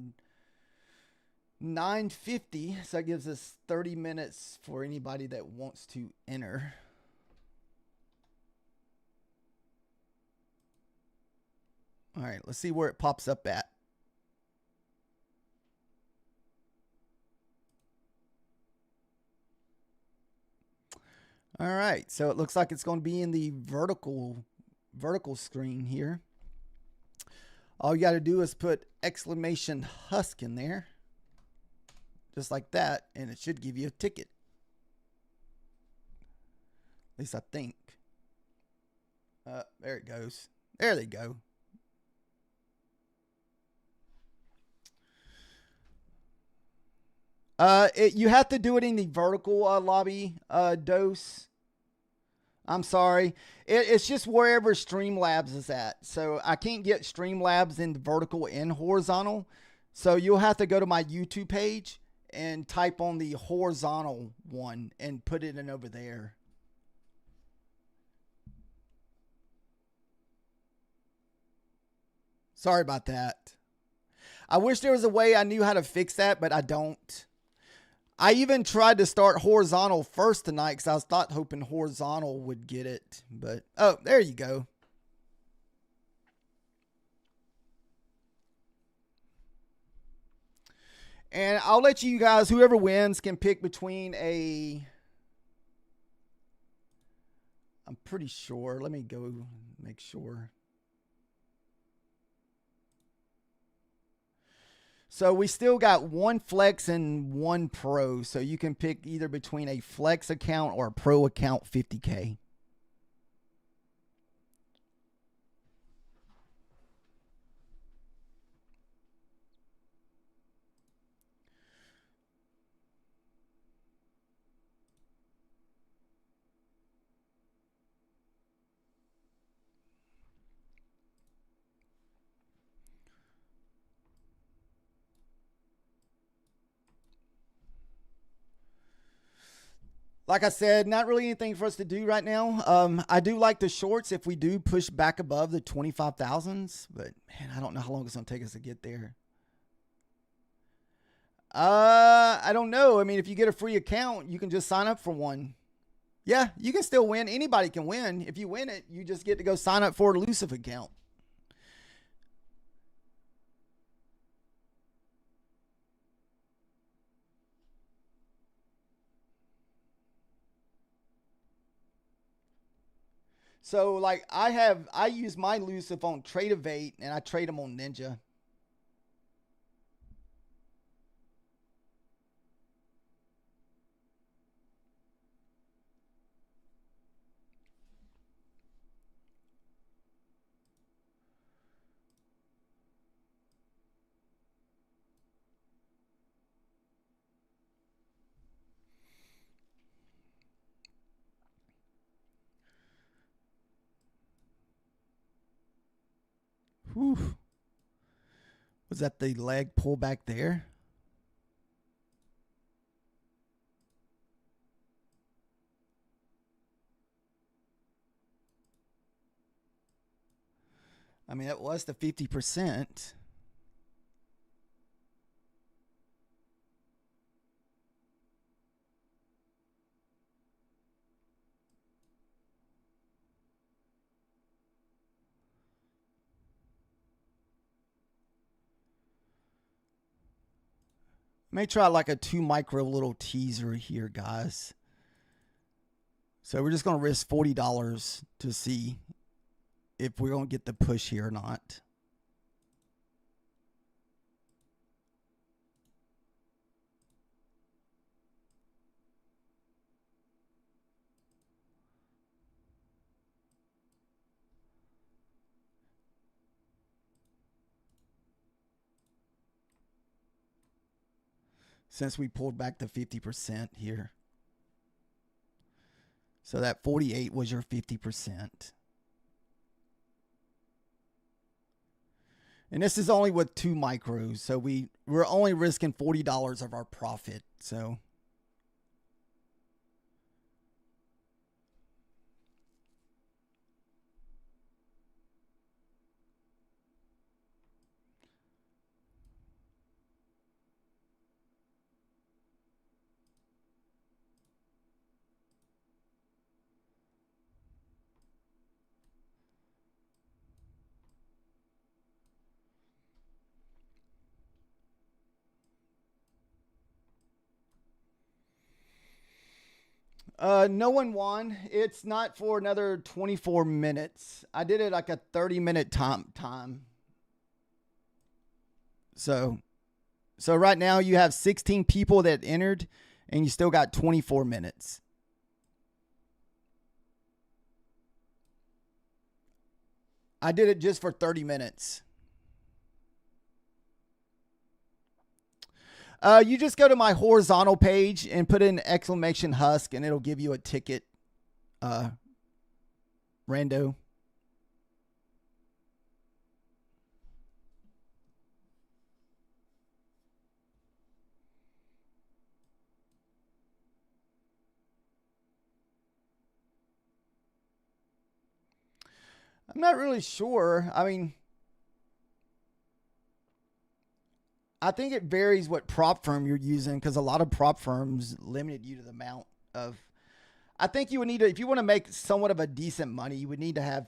9:50. So that gives us 30 minutes for anybody that wants to enter. All right, let's see where it pops up at. All right, so it looks like it's going to be in the vertical screen here. All you got to do is put exclamation Husk in there, just like that, and it should give you a ticket. At least I think. There it goes. There they go. You have to do it in the vertical lobby dose. I'm sorry. It's just wherever Streamlabs is at. So I can't get Streamlabs in the vertical and horizontal. So you'll have to go to my YouTube page and type on the horizontal one and put it in over there. Sorry about that. I wish there was a way I knew how to fix that, but I don't. I even tried to start horizontal first tonight because I was hoping horizontal would get it. But, oh, there you go. And I'll let you guys, whoever wins, can pick between a... I'm pretty sure. Let me go make sure. So we still got 1 Flex and 1 Pro. So you can pick either between a Flex account or a Pro account 50K. Like I said, not really anything for us to do right now. I do like the shorts if we do push back above the 25,000s, but man, I don't know how long it's going to take us to get there. I don't know. I mean, if you get a free account, you can just sign up for one. Yeah, you can still win. Anybody can win. If you win it, you just get to go sign up for an elusive account. So like I use my elusive on Tradeovate and I trade them on Ninja. Whew. Was that the leg pull back there? I mean, that was the 50%. May try like a 2 micro little teaser here, guys. So we're just going to risk $40 to see if we're going to get the push here or not. Since we pulled back the 50% here. So that 48 was your 50%. And this is only with 2 micros. So we're only risking $40 of our profit. So no one won. It's not for another 24 minutes. I did it like a 30-minute time. So right now you have 16 people that entered and you still got 24 minutes. I did it just for 30 minutes. You just go to my horizontal page and put in !Husk and it'll give you a ticket. Rando. I'm not really sure. I mean, I think it varies what prop firm you're using because a lot of prop firms limited you to the amount of. I think you would need to, if you want to make somewhat of a decent money, you would need to have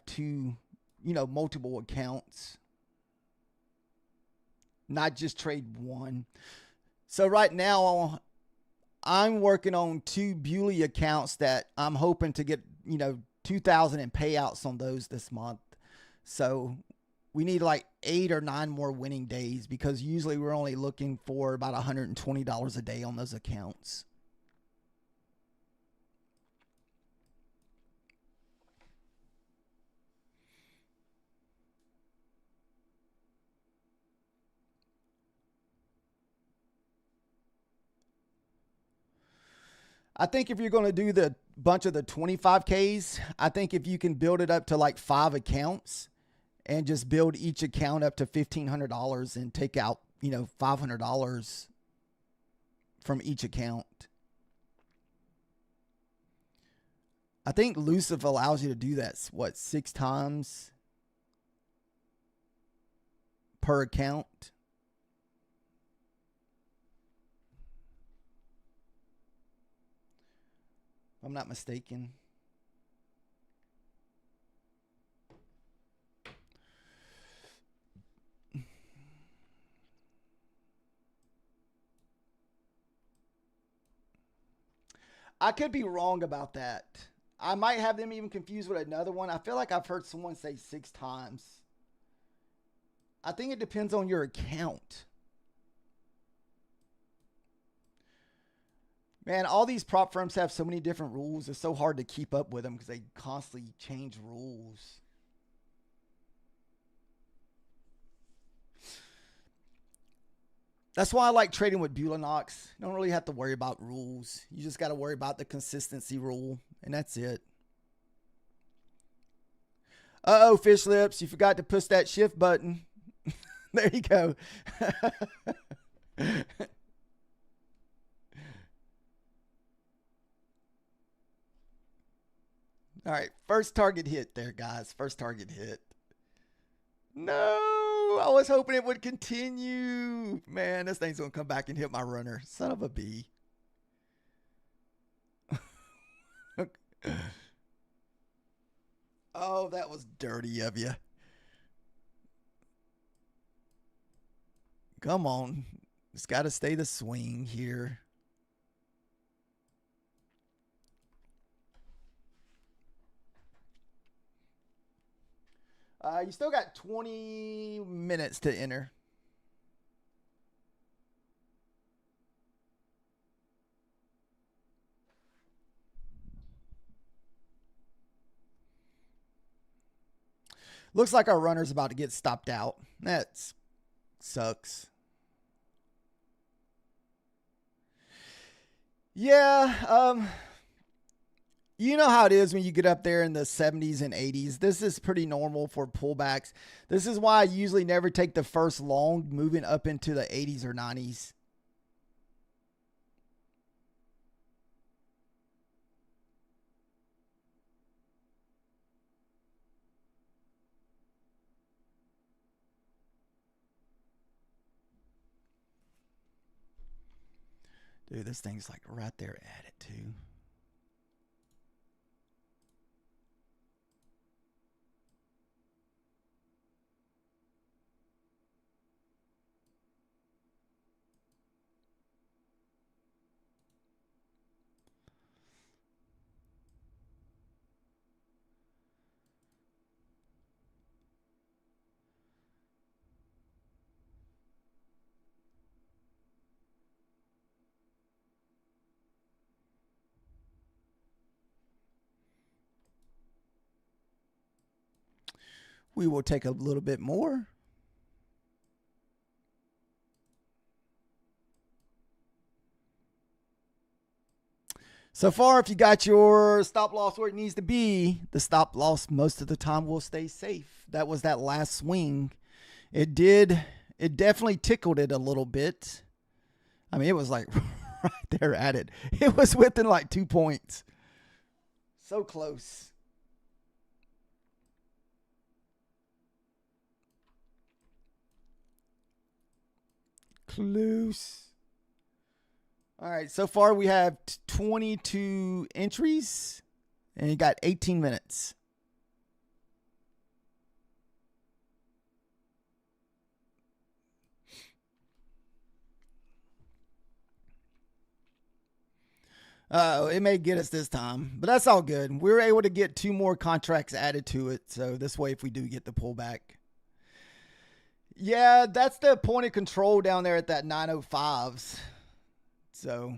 multiple accounts, not just trade one. So right now, I'm working on 2 Bewley accounts that I'm hoping to get, 2,000 in payouts on those this month. So we need like 8 or 9 more winning days because usually we're only looking for about $120 a day on those accounts. I think if you're going to do the bunch of the 25Ks, I think if you can build it up to like 5 accounts and just build each account up to $1,500 and take out, $500 from each account. I think Lucif allows you to do that, 6 times per account? If I'm not mistaken. I could be wrong about that. I might have them even confused with another one. I feel like I've heard someone say 6 times. I think it depends on your account. Man, all these prop firms have so many different rules. It's so hard to keep up with them because they constantly change rules. That's why I like trading with Bulanox. You don't really have to worry about rules. You just got to worry about the consistency rule, and that's it. Uh-oh, fish lips. You forgot to push that shift button. There you go. All right, first target hit there, guys. First target hit. No, I was hoping it would continue. Man, this thing's going to come back and hit my runner. Son of a bee. Oh, that was dirty of you. Come on. It's got to stay the swing here. You still got 20 minutes to enter. Looks like our runner's about to get stopped out. That sucks. Yeah, You know how it is when you get up there in the 70s and 80s. This is pretty normal for pullbacks. This is why I usually never take the first long moving up into the 80s or 90s. Dude, this thing's like right there at it too. We will take a little bit more. So far, if you got your stop loss where it needs to be, the stop loss most of the time will stay safe. That was that last swing. It definitely tickled it a little bit. I mean, it was like right there at it. It was within like 2 points. So close. Close. All right, so far we have 22 entries, and you got 18 minutes. It may get us this time, but that's all good. We were able to get 2 more contracts added to it, so this way if we do get the pullback. Yeah, that's the point of control down there at that 905s. So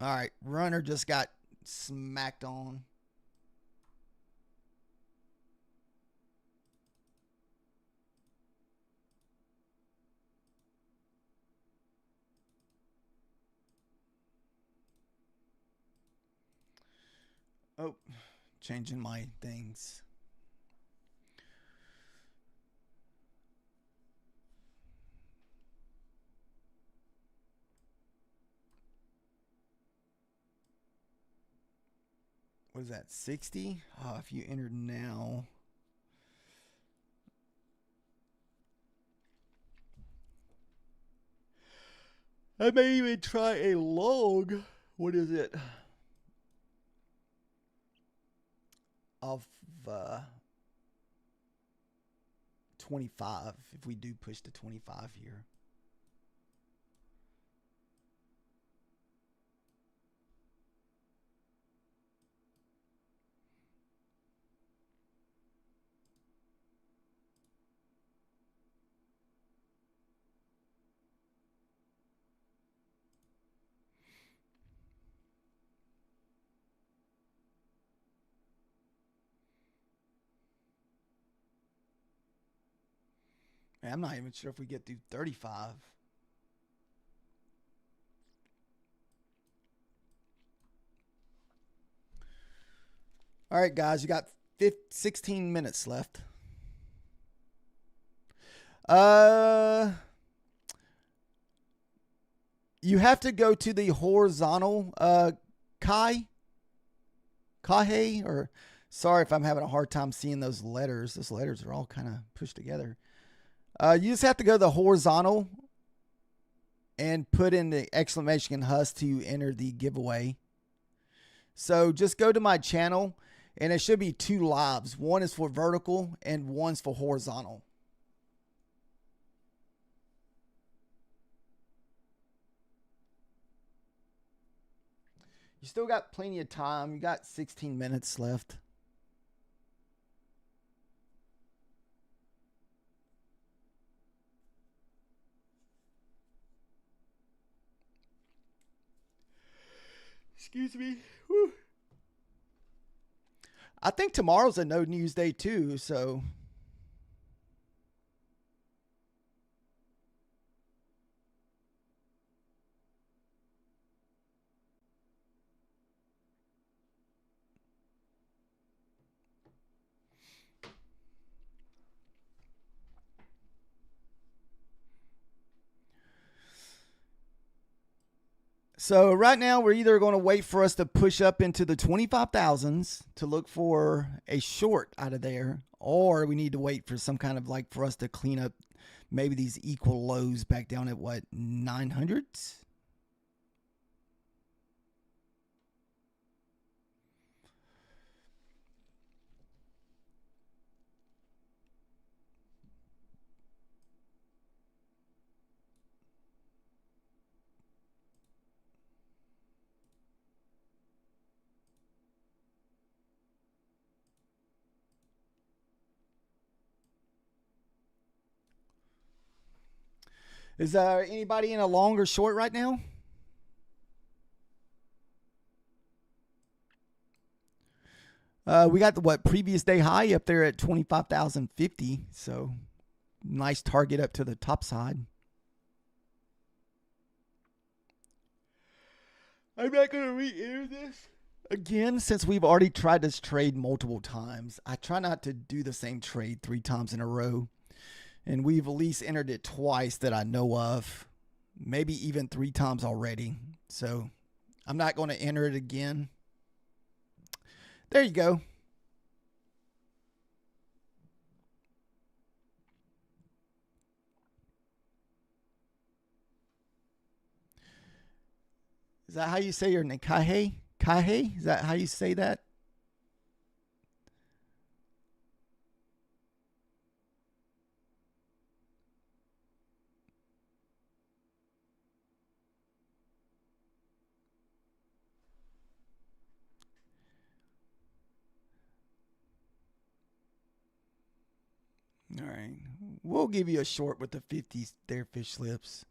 all right, runner just got smacked on. Oh, changing my things. What is that, 60? Oh, if you entered now. I may even try a long. What is it? Of 25, if we do push to 25 here. Man, I'm not even sure if we get through 35. All right, guys, you got 16 minutes left. You have to go to the horizontal Kahe, or sorry if I'm having a hard time seeing those letters. Those letters are all kind of pushed together. You just have to go to the horizontal and put in the exclamation Husk to enter the giveaway. So just go to my channel, and it should be 2 lives. One is for vertical and one's for horizontal. You still got plenty of time. You got 16 minutes left. Excuse me. Whew. I think tomorrow's a no news day too, so So right now we're either going to wait for us to push up into the 25,000s to look for a short out of there, or we need to wait for some kind of like for us to clean up maybe these equal lows back down at what, 900s? Is there anybody in a long or short right now? We got the what previous day high up there at 25,050. So nice target up to the top side. I'm not going to re-enter this again since we've already tried this trade multiple times. I try not to do the same trade 3 times in a row. And we've at least entered it twice that I know of. Maybe even 3 times already. So I'm not going to enter it again. There you go. Is that how you say your name? Kahe? Kahe? Is that how you say that? All right. We'll give you a short with the 50s there, fish lips.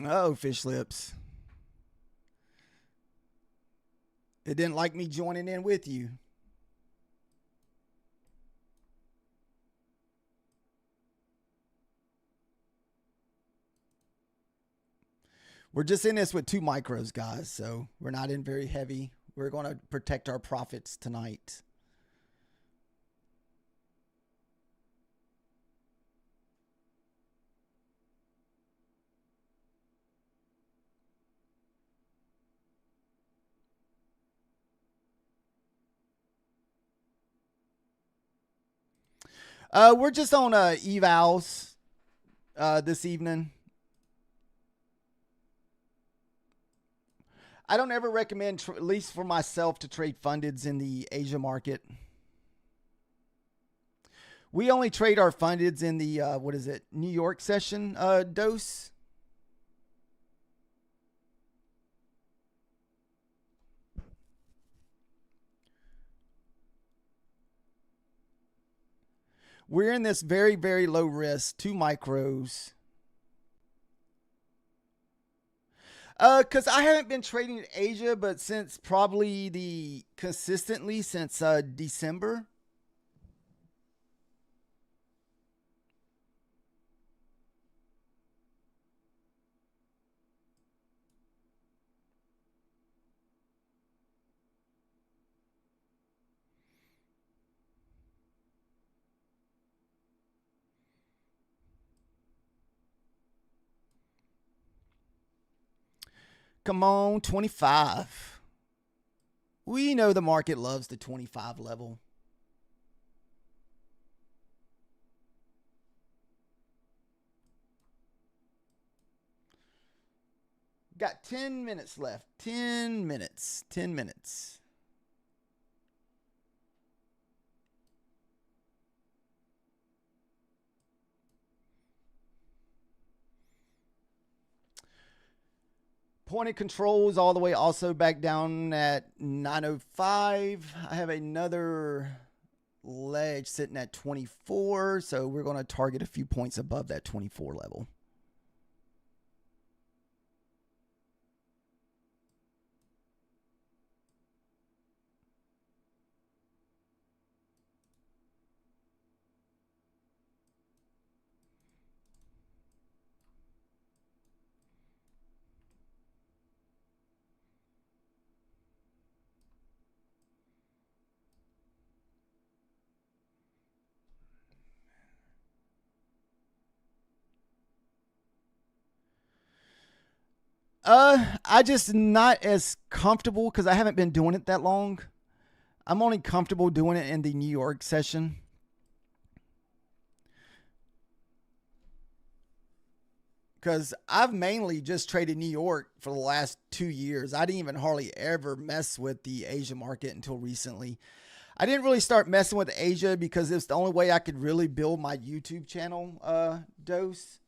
Oh, fish lips. It didn't like me joining in with you. We're just in this with 2 micros, guys. So we're not in very heavy. We're going to protect our profits tonight. We're just on evals this evening. I don't ever recommend, at least for myself, to trade fundeds in the Asia market. We only trade our fundeds in the, New York session dose. We're in this very, very low risk, 2 micros. Because I haven't been trading in Asia, but since probably consistently since December. Come on, 25. We know the market loves the 25 level. Got 10 minutes left. 10 minutes. 10 minutes. Pointed controls all the way also back down at 905. I have another ledge sitting at 24, so we're going to target a few points above that 24 level. I just not as comfortable because I haven't been doing it that long. I'm only comfortable doing it in the New York session. Because I've mainly just traded New York for the last 2 years. I didn't even hardly ever mess with the Asia market until recently. I didn't really start messing with Asia because it's the only way I could really build my YouTube channel dose.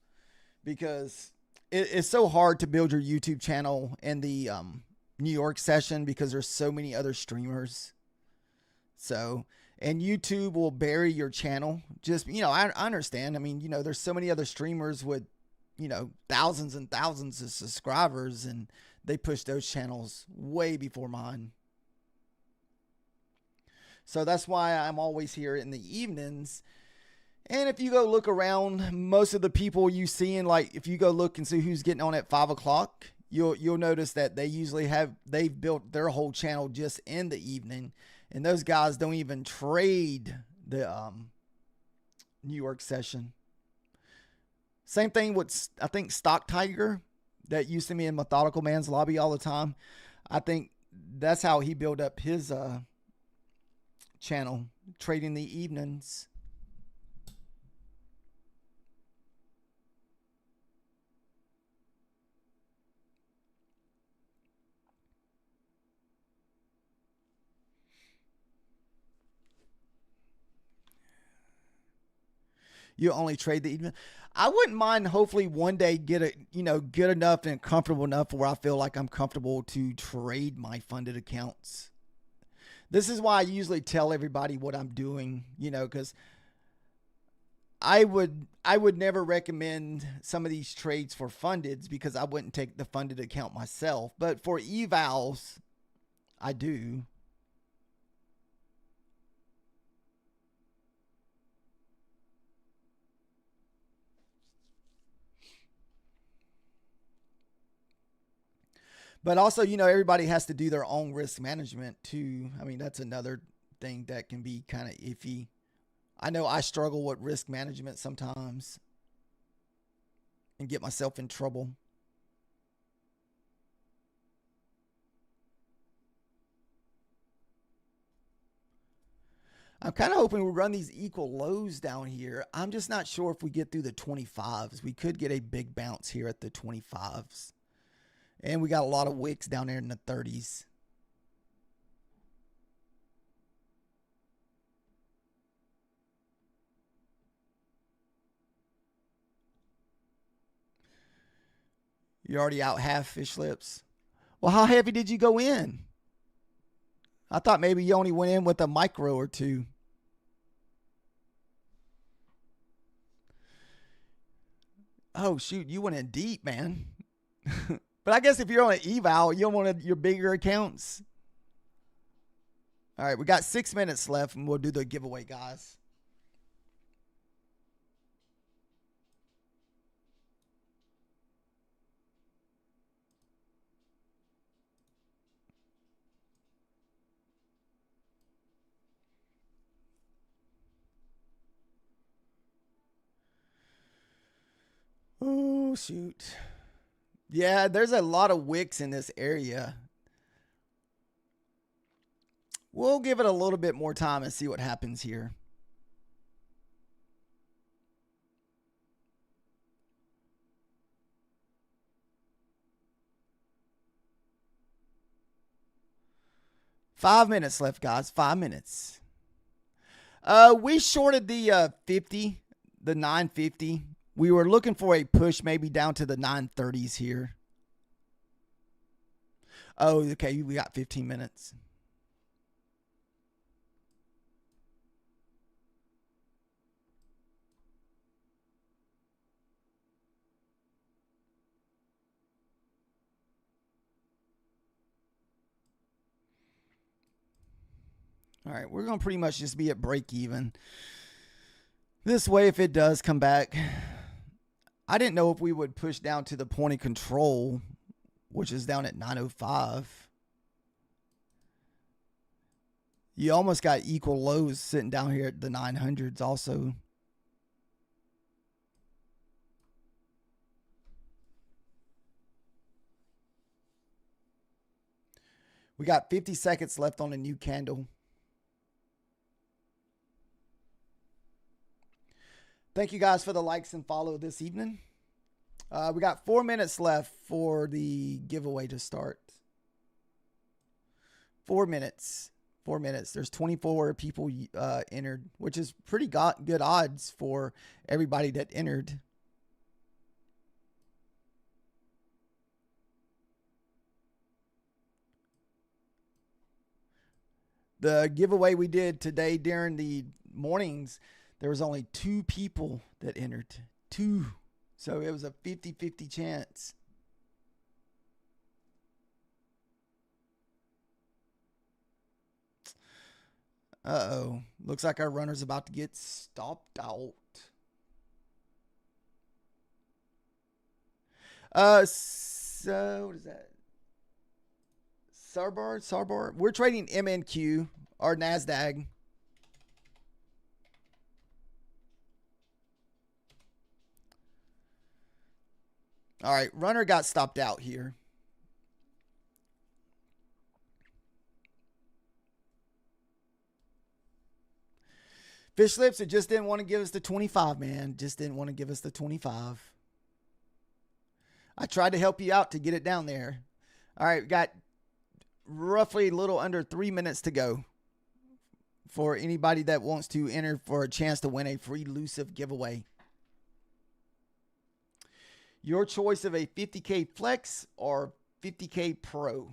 Because it's so hard to build your YouTube channel in the New York session because there's so many other streamers. So, and YouTube will bury your channel. Just, I understand. I mean, there's so many other streamers with, thousands and thousands of subscribers, and they push those channels way before mine. So that's why I'm always here in the evenings. And if you go look around, most of the people you see, and like if you go look and see who's getting on at 5 o'clock, you'll notice that they've built their whole channel just in the evening, and those guys don't even trade the New York session. Same thing with, I think, Stock Tiger that used to be in Methodical Man's lobby all the time. I think that's how he built up his channel, trading the evenings. You only trade the evening. I wouldn't mind hopefully one day get good enough and comfortable enough where I feel like I'm comfortable to trade my funded accounts. This is why I usually tell everybody what I'm doing, because I would never recommend some of these trades for fundeds because I wouldn't take the funded account myself. But for evals, I do. But also, everybody has to do their own risk management too. I mean, that's another thing that can be kind of iffy. I know I struggle with risk management sometimes and get myself in trouble. I'm kind of hoping we run these equal lows down here. I'm just not sure if we get through the 25s. We could get a big bounce here at the 25s. And we got a lot of wicks down there in the 30s. You're already out half, fish lips. Well, how heavy did you go in? I thought maybe you only went in with a micro or two. Oh, shoot. You went in deep, man. But I guess if you're on an eval, you don't want your bigger accounts. All right, we got 6 minutes left, and we'll do the giveaway, guys. Oh, shoot. Yeah, there's a lot of wicks in this area. We'll give it a little bit more time and see what happens here. 5 minutes left, guys. 5 minutes. We shorted the 50, the 950. We were looking for a push maybe down to the 930s here. Oh, okay. We got 15 minutes. All right, we're going to pretty much just be at break even. This way, if it does come back, I didn't know if we would push down to the point of control, which is down at 905. You almost got equal lows sitting down here at the 900s also. We got 50 seconds left on a new candle. Thank you guys for the likes and follow this evening. We got 4 minutes left for the giveaway to start. 4 minutes. 4 minutes. There's 24 people entered, which is pretty good odds for everybody that entered. The giveaway we did today during the mornings, there was only 2 people that entered. 2. So it was a 50-50 chance. Uh-oh. Looks like our runner's about to get stopped out. So what is that? Sarbar. We're trading MNQ or NASDAQ. All right, runner got stopped out here. Fish lips, it just didn't want to give us the 25, man. Just didn't want to give us the 25. I tried to help you out to get it down there. All right, we got roughly a little under 3 minutes to go for anybody that wants to enter for a chance to win a free elusive giveaway. Your choice of a 50K Flex or 50K Pro.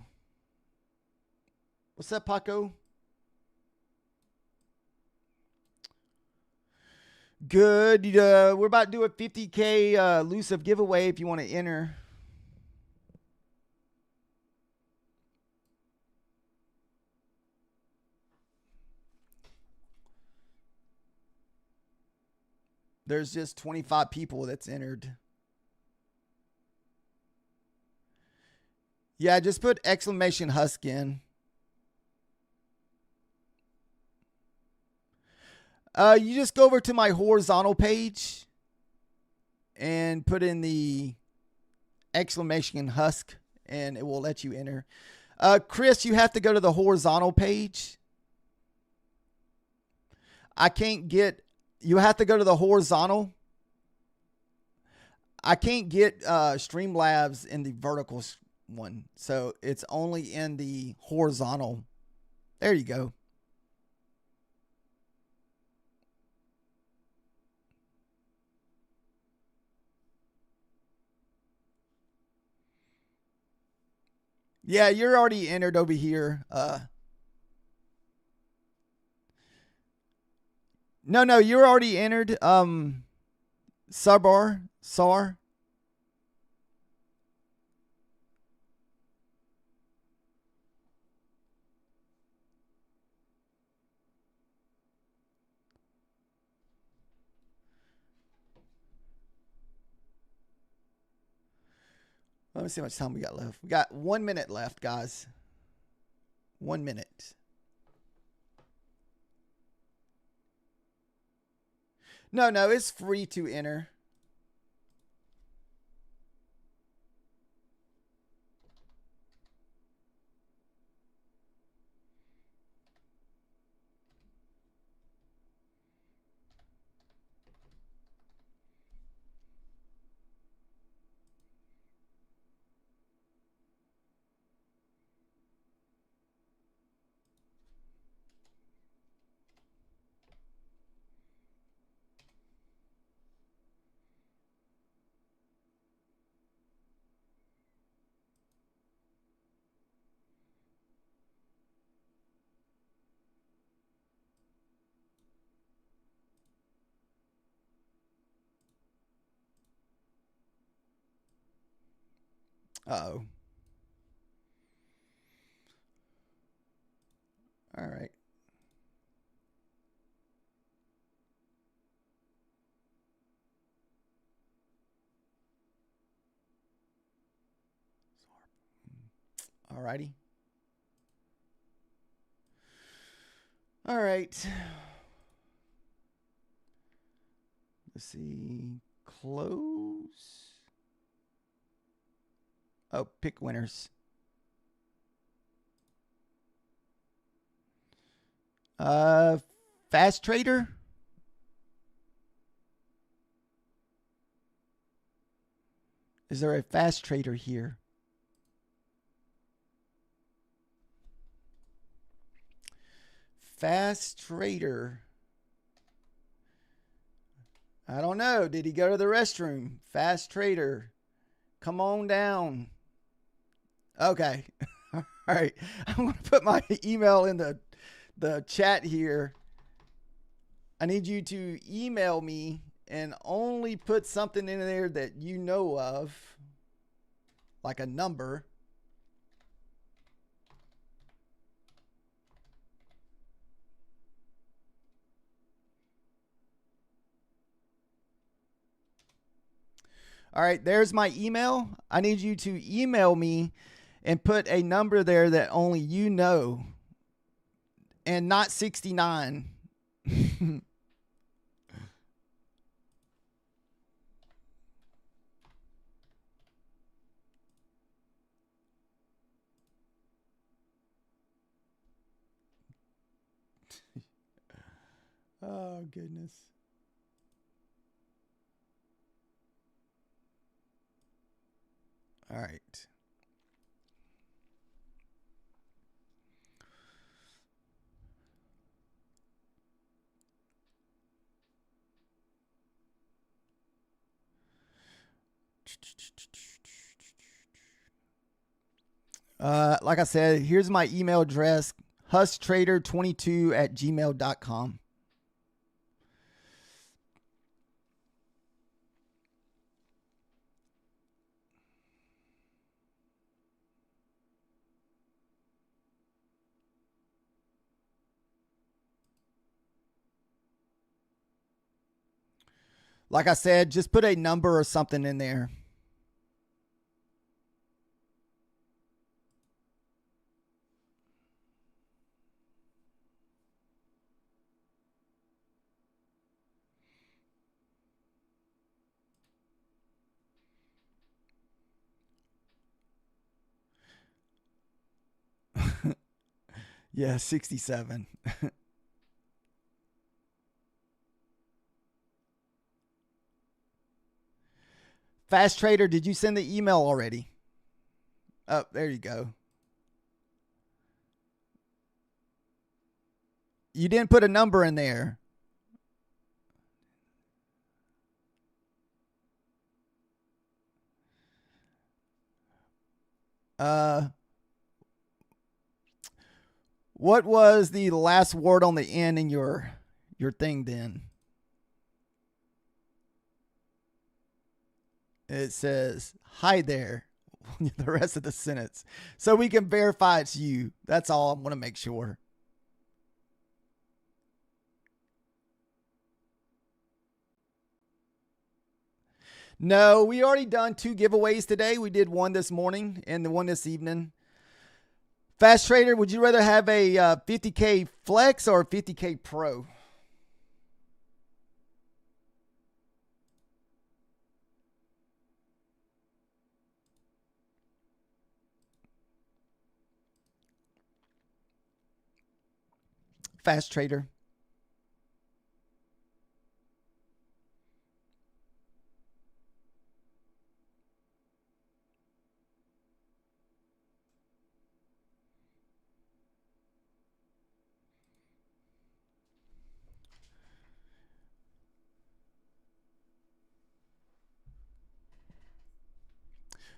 What's up, Paco? Good. We're about to do a 50K elusive giveaway if you want to enter. There's just 25 people that's entered. Yeah, just put exclamation Husk in. You just go over to my horizontal page and put in the exclamation Husk, and it will let you enter. Chris, you have to go to the horizontal page. You have to go to the horizontal. I can't get Streamlabs in the vertical one, so it's only in the horizontal. There you go. Yeah, you're already entered over here. No, you're already entered. SAR. Let me see how much time we got left. We got 1 minute left, guys. 1 minute. No, it's free to enter. Uh-oh. All right. All righty. All right. Let's see. Close. Oh, pick winners. Fast Trader. Is there a Fast Trader here? Fast Trader. I don't know. Did he go to the restroom? Fast Trader. Come on down. Okay. All right. I'm going to put my email in the chat here. I need you to email me and only put something in there that you know of, like a number. All right, there's my email. I need you to email me and put a number there that only you know, and not 69. Oh, goodness. All right. Like I said, here's my email address, husktrader22@gmail.com. Like I said, just put a number or something in there. Yeah, 67. Fast Trader, did you send the email already? Oh, there you go. You didn't put a number in there. What was the last word on the end in your thing then? It says, hi there. The rest of the sentence. So we can verify it's you. That's all I want to make sure. No, we already done 2 giveaways today. We did one this morning and the one this evening. Fast Trader, would you rather have a 50K Flex or a 50K Pro? Fast Trader.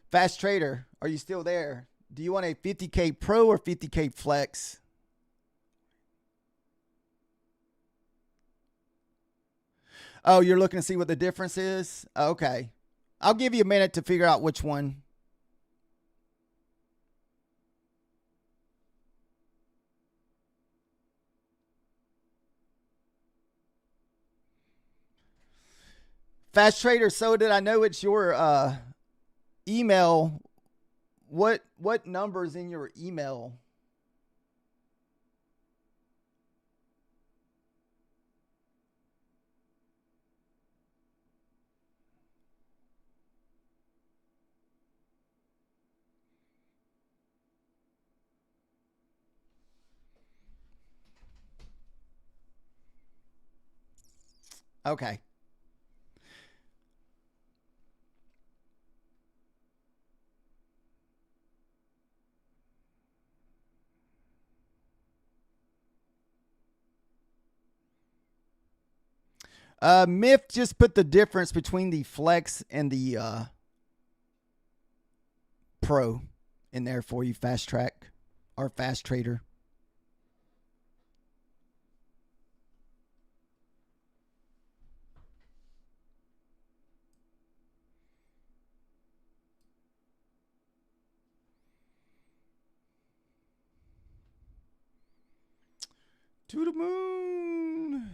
Fast Trader, are you still there? Do you want a 50K Pro or 50K Flex? Oh, you're looking to see what the difference is? Okay. I'll give you a minute to figure out which one. Fast Trader, so did I know it's your email? What number's in your email? Okay. Myth just put the difference between the Flex and the Pro in there for you, Fast Track or Fast Trader. To the moon.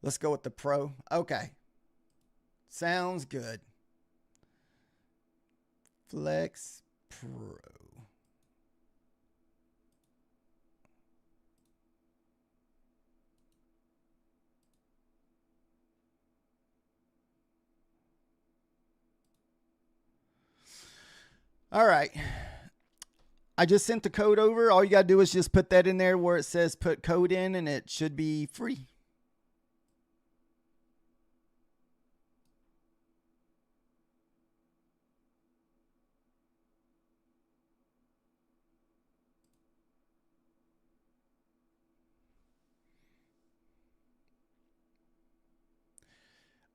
Let's go with the Pro. Okay. Sounds good. Flex Pro. All right. I just sent the code over. All you got to do is just put that in there where it says put code in, and it should be free.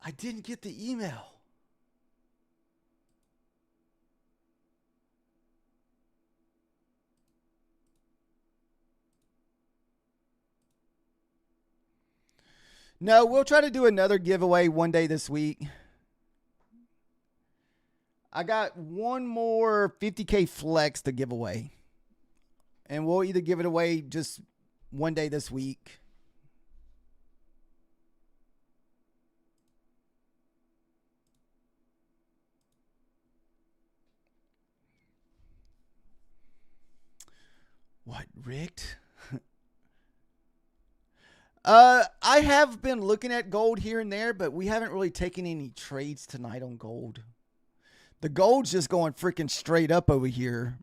I didn't get the email. No, we'll try to do another giveaway one day this week. I got one more 50K Flex to give away. And we'll either give it away just one day this week. What, rigged? I have been looking at gold here and there, but we haven't really taken any trades tonight on gold. The gold's just going freaking straight up over here.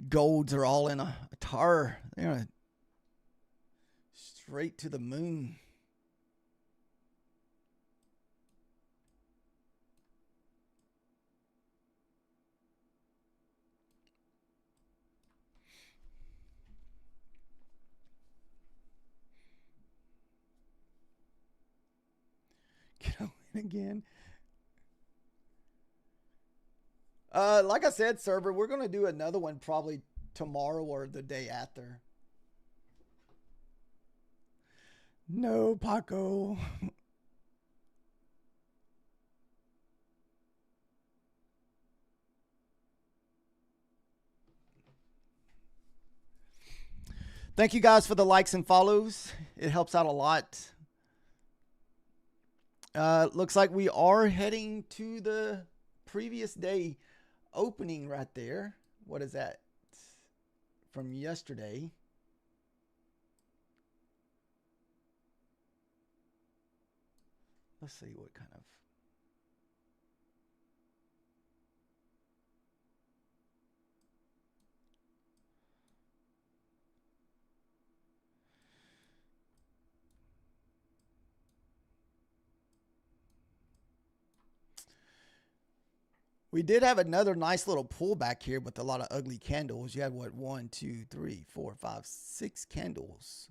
Golds are all in a tar. They're straight to the moon. Get on again. Like I said, server, we're going to do another one probably tomorrow or the day after. No, Paco. Thank you guys for the likes and follows. It helps out a lot. Looks like we are heading to the previous day opening right there. What is that? From yesterday. Let's see what kind of. We did have another nice little pullback here with a lot of ugly candles. You had what? 1, 2, 3, 4, 5, 6 candles.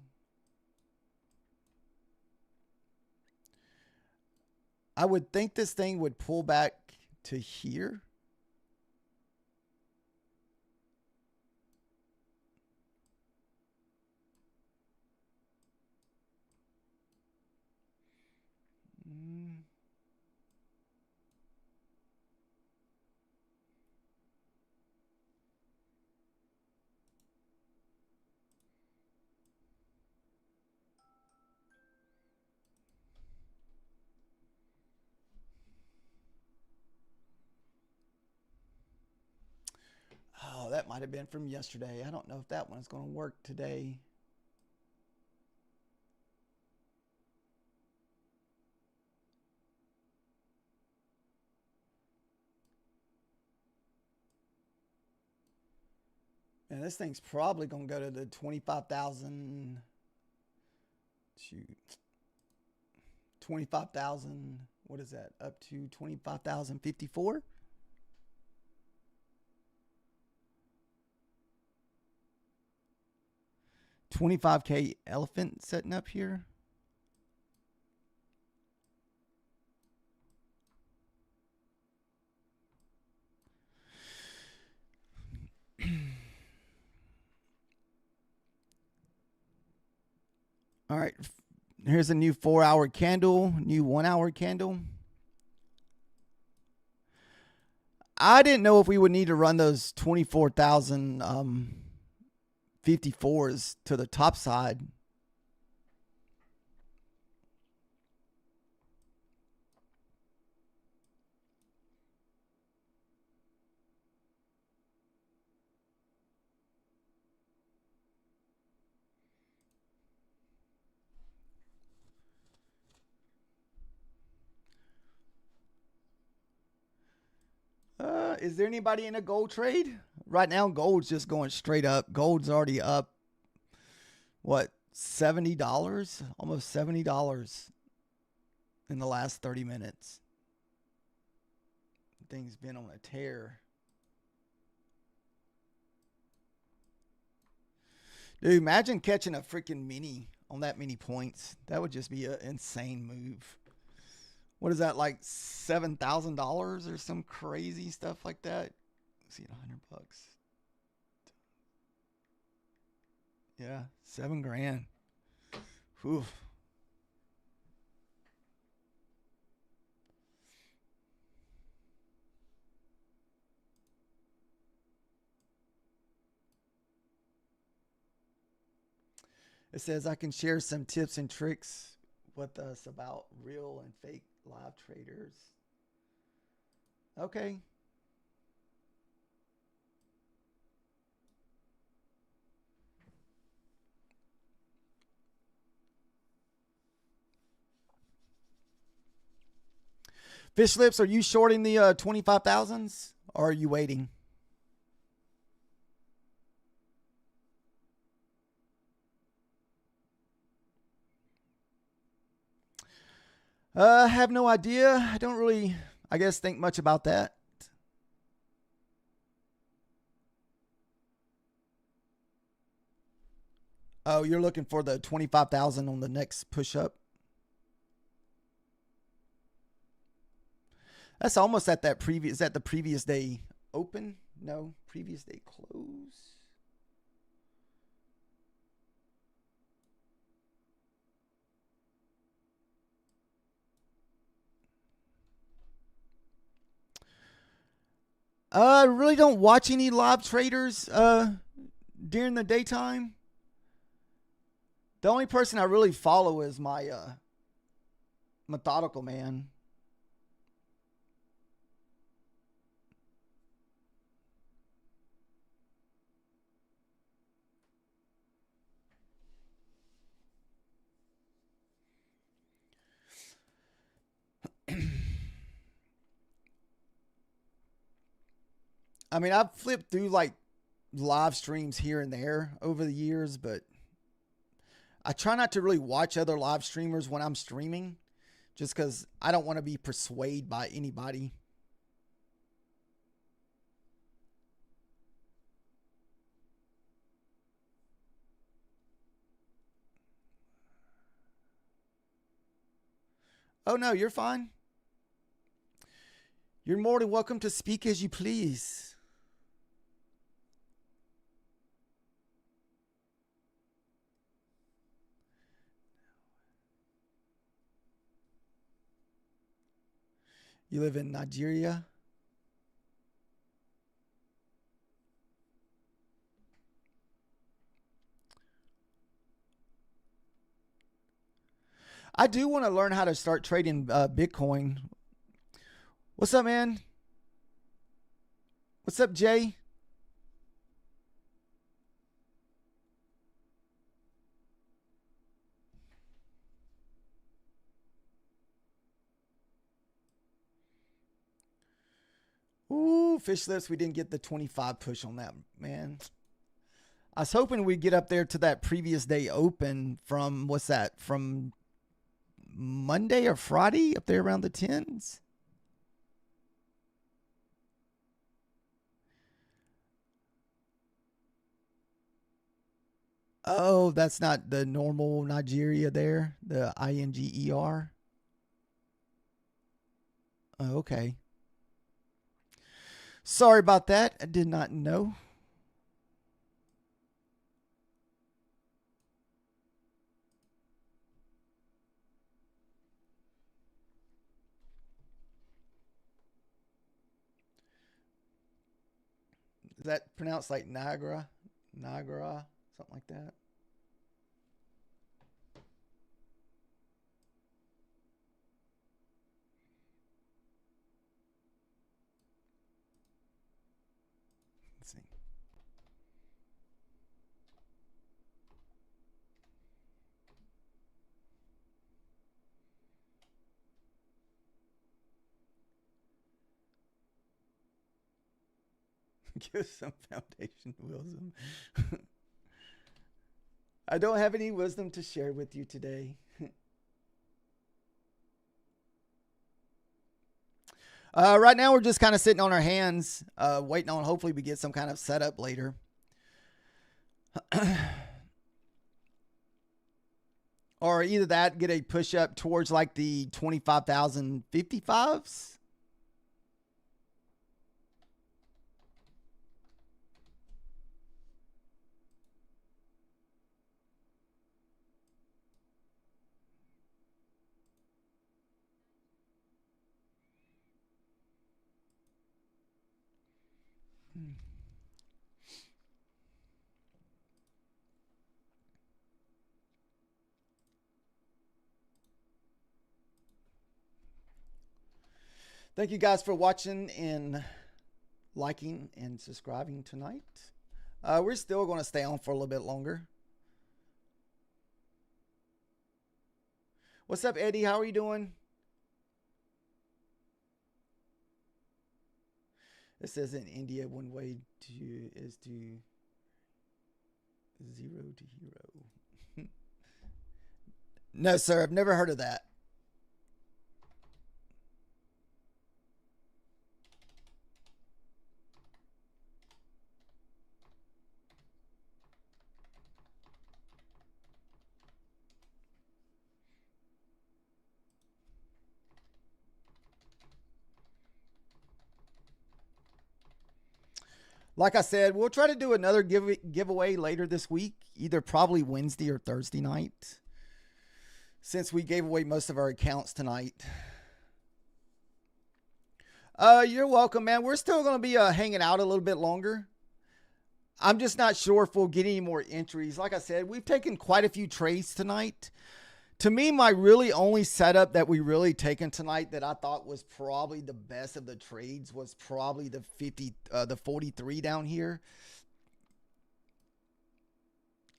I would think this thing would pull back to here. Oh, that might have been from yesterday. I don't know if that one's going to work today. And this thing's probably going to go to the 25,000. Shoot. 25,000. What is that? Up to 25,054. 25K elephant setting up here. All right. Here's a new 4-hour candle, new 1-hour candle. I didn't know if we would need to run those 24,000 54s to the top side. Is there anybody in a gold trade? Right now, gold's just going straight up. Gold's already up, what, $70? Almost $70 in the last 30 minutes. Thing's been on a tear. Dude, imagine catching a freaking mini on that many points. That would just be an insane move. What is that, like $7,000 or some crazy stuff like that? Let's see, $100. Yeah, $7,000. Whew. It says I can share some tips and tricks with us about real and fake live traders. Okay. Fish lips, are you shorting the 25,000s or are you waiting? I have no idea. I don't really, I guess, think much about that. Oh, you're looking for the 25,000 on the next push up? That's almost at that previous, is that the previous day open? No, previous day close. I really don't watch any live traders during the daytime. The only person I really follow is my methodical man. I mean, I've flipped through like live streams here and there over the years, but I try not to really watch other live streamers when I'm streaming just because I don't want to be persuaded by anybody. Oh, no, you're fine. You're more than welcome to speak as you please. You live in Nigeria? I do want to learn how to start trading Bitcoin. What's up, man? What's up, Jay? Ooh, fish lips. We didn't get the 25 push on that, man. I was hoping we'd get up there to that previous day open from, what's that, from Monday or Friday, up there around the 10s. Oh, that's not the normal Nigeria there, the INGER. Oh, okay. Sorry about that. I did not know. Is that pronounced like Niagara? Niagara? Something like that? Let's see. Give some foundation wisdom. I don't have any wisdom to share with you today. Right now, we're just kind of sitting on our hands, waiting on hopefully we get some kind of setup later. Or either that, get a push up towards like the 25,055s. Thank you guys for watching and liking and subscribing tonight. We're still going to stay on for a little bit longer. What's up, Eddie? How are you doing? It says in India, one way is to 0 to hero. No, sir. I've never heard of that. Like I said, we'll try to do another giveaway later this week, either probably Wednesday or Thursday night, since we gave away most of our accounts tonight. You're welcome, man. We're still going to be hanging out a little bit longer. I'm just not sure if we'll get any more entries. Like I said, we've taken quite a few trades tonight. To me, my really only setup that we really taken tonight that I thought was probably the best of the trades was probably the 43 down here.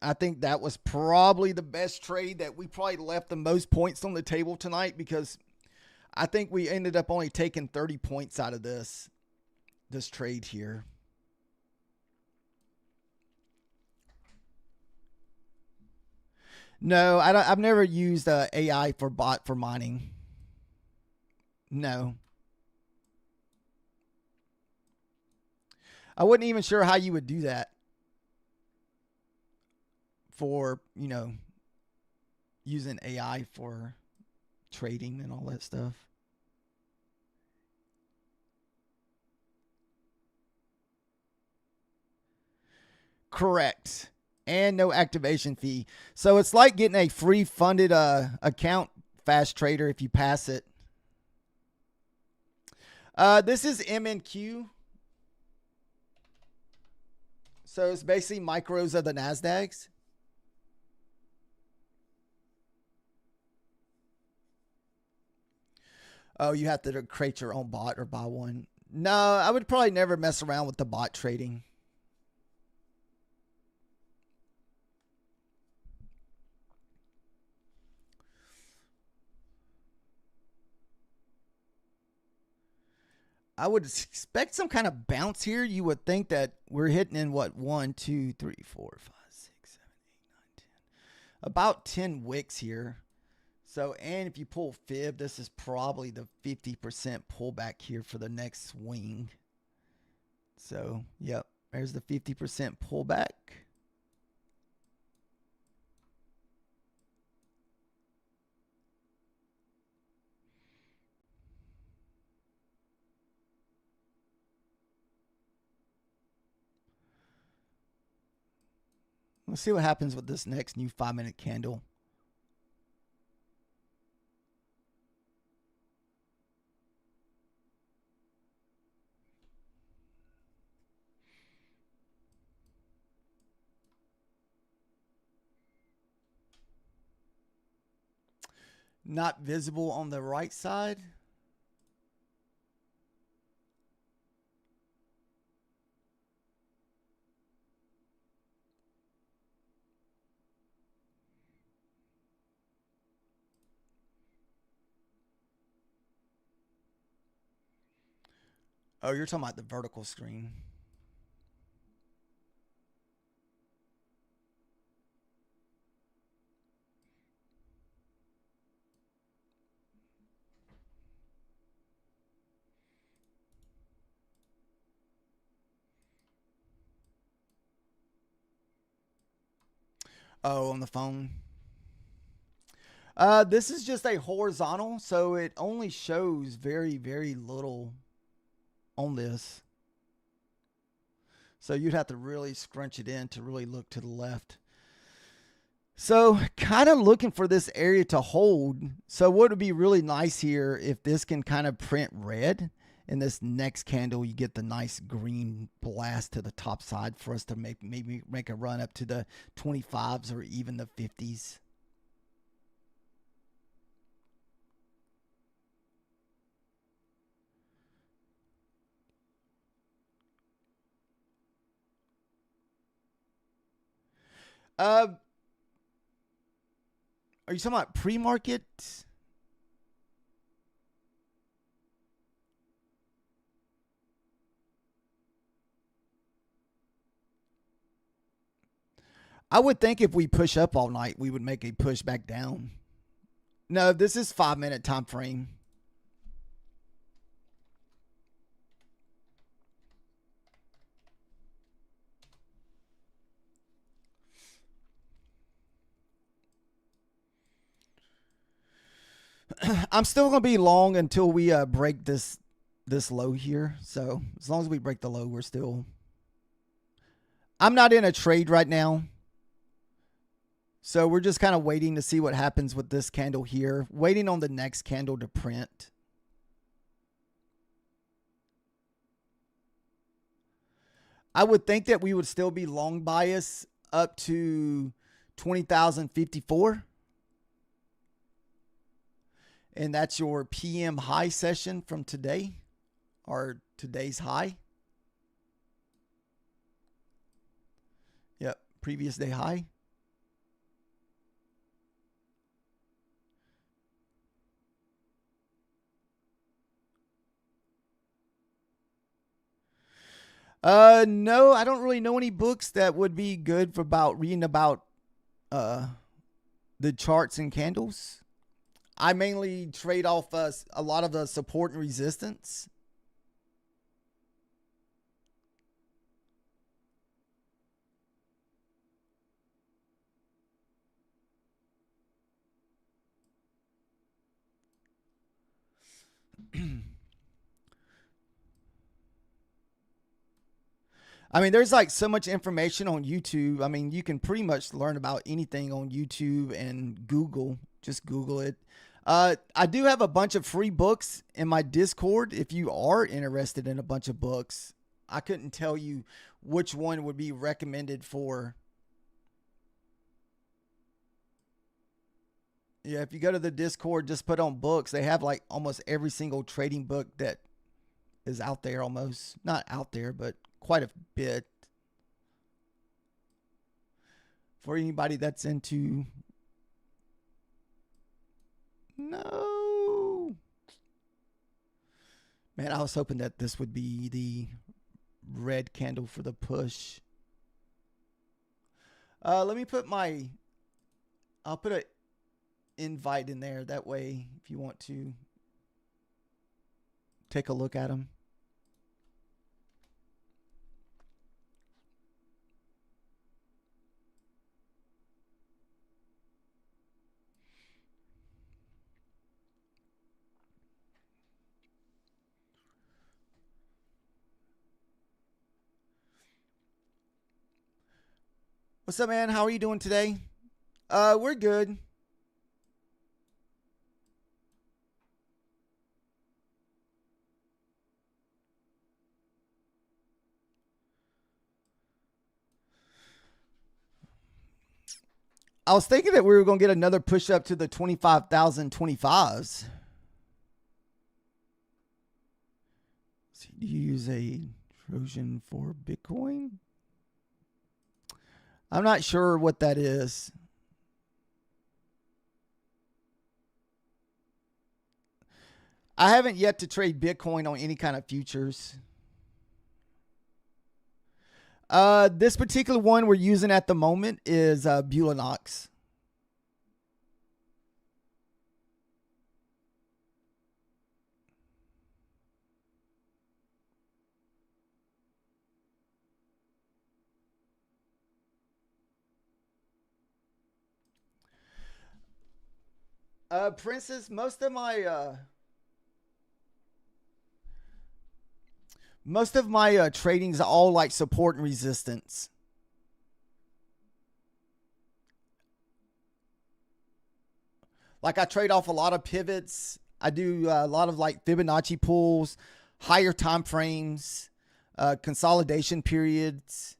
I think that was probably the best trade that we probably left the most points on the table tonight, because I think we ended up only taking 30 points out of this trade here. No, I don't. I've never used AI for mining. No, I wasn't even sure how you would do that for, using AI for trading and all that stuff. Correct. And no activation fee. So it's like getting a free funded account, Fast Trader, if you pass it. This is MNQ. So it's basically micros of the NASDAQs. Oh, you have to create your own bot or buy one. No, I would probably never mess around with the bot trading. I would expect some kind of bounce here. You would think that we're hitting in what, 1, 2, 3, 4, 5, 6, 7, 8, 9, 10. About 10 wicks here. So, and if you pull fib, this is probably the 50% pullback here for the next swing. So, yep, there's the 50% pullback. Let's see what happens with this next new 5-minute candle. Not visible on the right side. Oh, you're talking about the vertical screen. Oh, on the phone. This is just a horizontal, so it only shows very, very little on this. So you'd have to really scrunch it in to really look to the left. So kind of looking for this area to hold. So what would be really nice here if this can kind of print red. In this next candle, you get the nice green blast to the top side for us to maybe make a run up to the 25s or even the 50s. Are you talking about pre-market? I would think if we push up all night, we would make a push back down. No, this is 5-minute time frame. I'm still going to be long until we break this low here. So as long as we break the low, we're still... I'm not in a trade right now. So we're just kind of waiting to see what happens with this candle here. Waiting on the next candle to print. I would think that we would still be long bias up to 20,054. And that's your PM high session from today, or today's high. Yep, previous day high. No, I don't really know any books that would be good for about reading about the charts and candles. I mainly trade off a lot of the support and resistance. I mean, there's like so much information on YouTube. I mean, you can pretty much learn about anything on YouTube and Google. Just Google it. I do have a bunch of free books in my Discord. If you are interested in a bunch of books, I couldn't tell you which one would be recommended for. Yeah, if you go to the Discord, just put on books. They have like almost every single trading book that is out there almost. Not out there, but quite a bit. For anybody that's into... No. Man, I was hoping that this would be the red candle for the push. Let me put I'll put an invite in there. That way, if you want to take a look at them. What's up, man? How are you doing today? We're good. I was thinking that we were going to get another push up to the 25,025s. Do you use a Trojan for Bitcoin? I'm not sure what that is. I haven't yet to trade Bitcoin on any kind of futures. This particular one we're using at the moment is Bulanox. Princess, most of my tradings are all like support and resistance. Like I trade off a lot of pivots. I do a lot of like Fibonacci pulls, higher time frames, consolidation periods.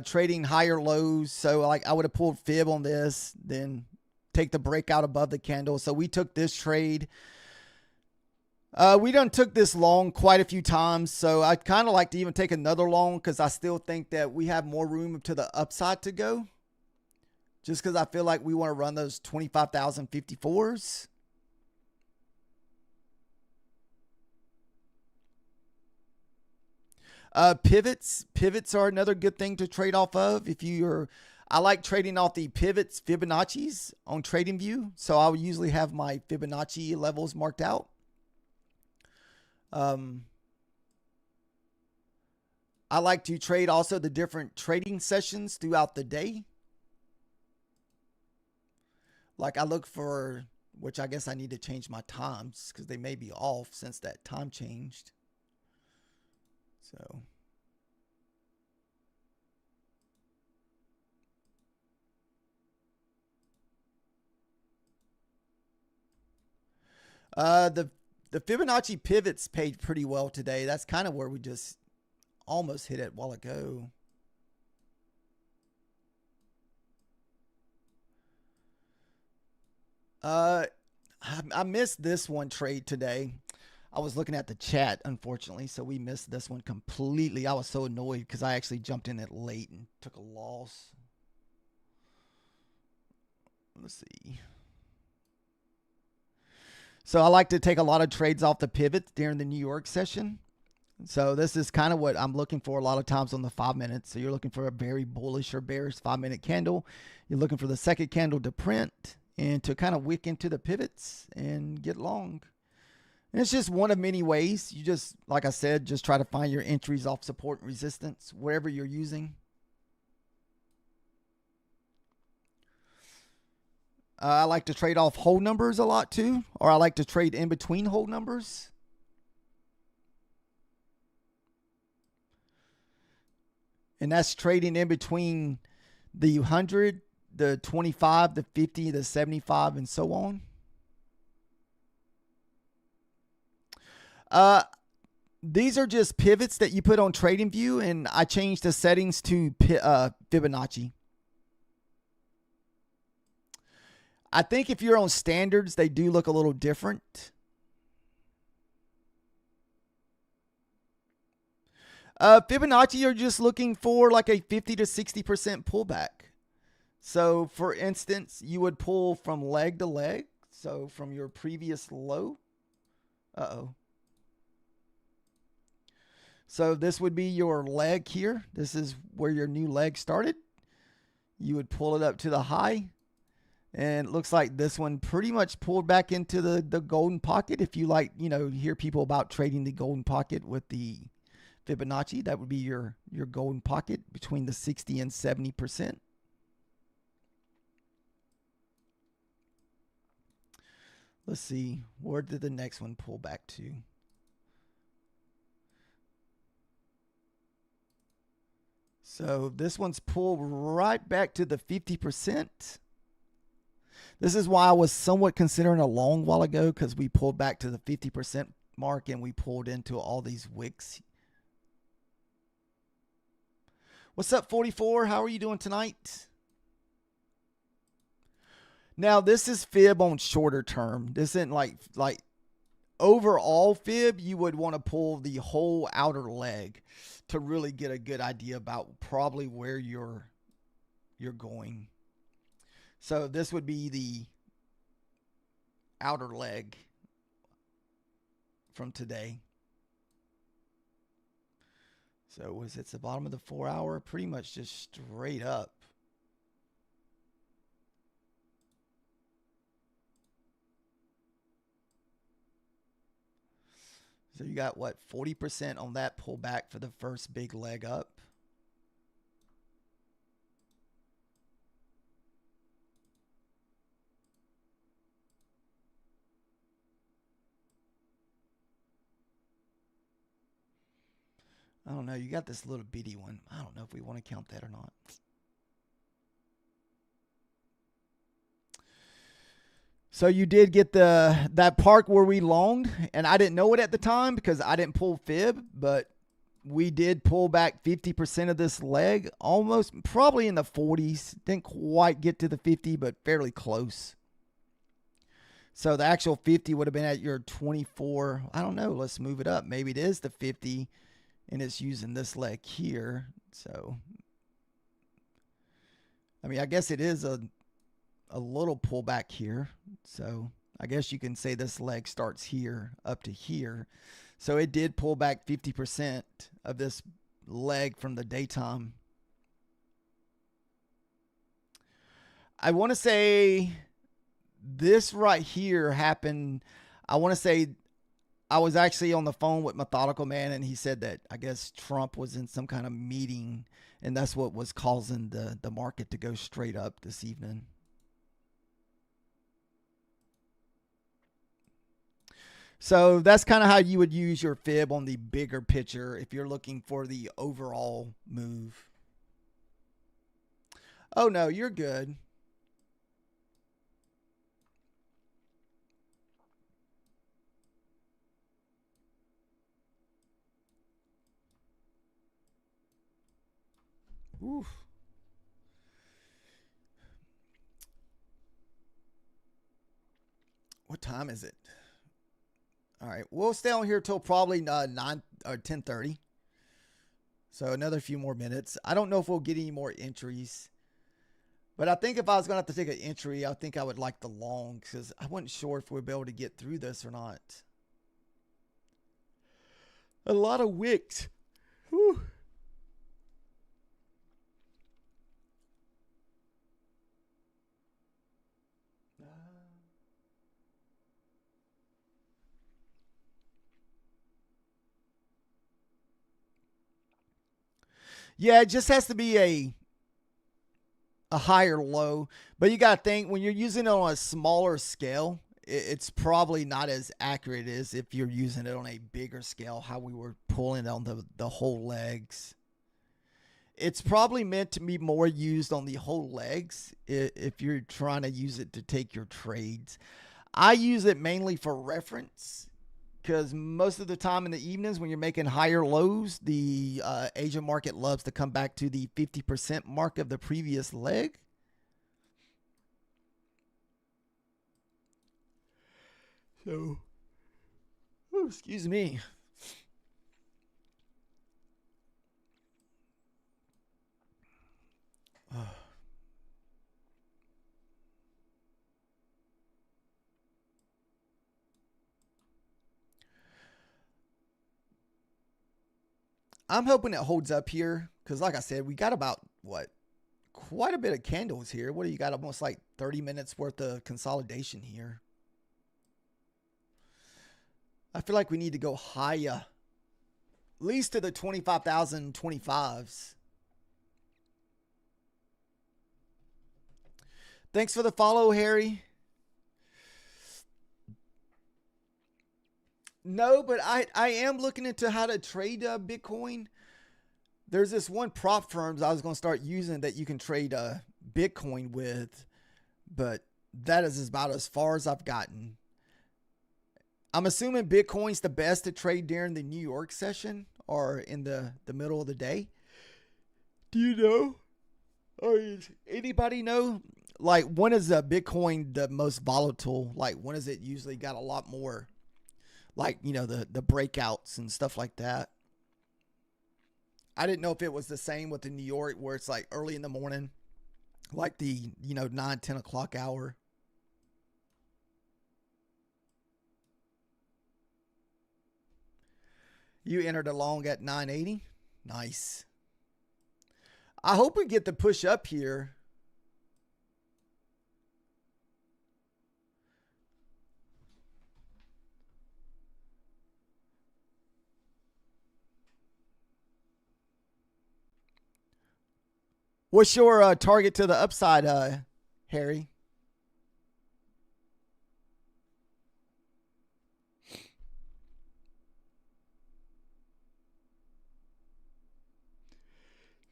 Trading higher lows. So like I would have pulled fib on this, then take the breakout above the candle. So we took this trade. We done took this long quite a few times. So I'd kind of like to even take another long because I still think that we have more room to the upside to go. Just because I feel like we want to run those 25,054s. Pivots are another good thing to trade off of. I like trading off the pivots, Fibonacci's on TradingView. So I would usually have my Fibonacci levels marked out. I like to trade also the different trading sessions throughout the day. Like I look for, which I guess I need to change my times because they may be off since that time changed. So the Fibonacci pivots paid pretty well today. That's kind of where we just almost hit it a while ago. I missed this one trade today. I was looking at the chat, unfortunately, so we missed this one completely. I was so annoyed because I actually jumped in it late and took a loss. Let's see. So I like to take a lot of trades off the pivots during the New York session. So this is kind of what I'm looking for a lot of times on the 5 minutes. So you're looking for a very bullish or bearish 5-minute candle. You're looking for the second candle to print and to kind of wick into the pivots and get long. And it's just one of many ways. You just, like I said, just try to find your entries off support and resistance, wherever you're using. I like to trade off whole numbers a lot too, or I like to trade in between whole numbers. And that's trading in between the 100, the 25, the 50, the 75, and so on. These are just pivots that you put on TradingView, and I changed the settings to Fibonacci. I think if you're on standards, they do look a little different. Fibonacci, you're just looking for like a 50 to 60% pullback. So for instance, you would pull from leg to leg. So from your previous low, uh-oh. So this would be your leg here. This is where your new leg started. You would pull it up to the high. And it looks like this one pretty much pulled back into the golden pocket. If you like, hear people about trading the golden pocket with the Fibonacci, that would be your golden pocket between the 60 and 70%. Let's see, where did the next one pull back to? So this one's pulled right back to the 50%. This is why I was somewhat considering a long while ago, because we pulled back to the 50% mark and we pulled into all these wicks. What's up, 44? How are you doing tonight? Now, this is fib on shorter term. This isn't like overall fib. You would want to pull the whole outer leg to really get a good idea about probably where you're going. So this would be the outer leg from today. So was it the bottom of the 4 hour? Pretty much just straight up. So you got what, 40% on that pullback for the first big leg up. I don't know. You got this little bitty one. I don't know if we want to count that or not. So you did get that park where we longed, and I didn't know it at the time because I didn't pull fib, but we did pull back 50% of this leg, almost probably in the 40s. Didn't quite get to the 50, but fairly close. So the actual 50 would have been at your 24. I don't know. Let's move it up. Maybe it is the 50. And it's using this leg here. So, I mean, I guess it is a little pullback here. So, I guess you can say this leg starts here up to here. So, it did pull back 50% of this leg from the daytime. I want to say this right here happened. I want to say I was actually on the phone with Methodical Man, and he said that I guess Trump was in some kind of meeting, and that's what was causing the market to go straight up this evening. So that's kind of how you would use your fib on the bigger picture if you're looking for the overall move. Oh, no, you're good. Oof. What time is it? All right, we'll stay on here till probably 9 or 10:30. So another few more minutes. I don't know if we'll get any more entries, but I think if I was going to have to take an entry, I think I would like the long because I wasn't sure if we'd be able to get through this or not. A lot of wicks. Whew. Yeah, it just has to be a higher low. But you got to think when you're using it on a smaller scale, it's probably not as accurate as if you're using it on a bigger scale, how we were pulling on the whole legs. It's probably meant to be more used on the whole legs if you're trying to use it to take your trades. I use it mainly for reference because most of the time in the evenings when you're making higher lows, the Asian market loves to come back to the 50% mark of the previous leg. So, excuse me. I'm hoping it holds up here because, like I said, we got about quite a bit of candles here. What do you got? Almost like 30 minutes worth of consolidation here. I feel like we need to go higher, at least to the 25,025s. Thanks for the follow, Harry. No, but I am looking into how to trade Bitcoin. There's this one prop firms I was going to start using that you can trade Bitcoin with, but that is about as far as I've gotten. I'm assuming Bitcoin's the best to trade during the New York session or in the middle of the day. Do you know? Or does anybody know? Like, when is Bitcoin the most volatile? Like, when is it usually got a lot more, like, you know, the breakouts and stuff like that? I didn't know if it was the same with the New York where it's like early in the morning, like the, 9, 10 o'clock hour. You entered a long at 980. Nice. I hope we get the push up here. What's your target to the upside, Harry?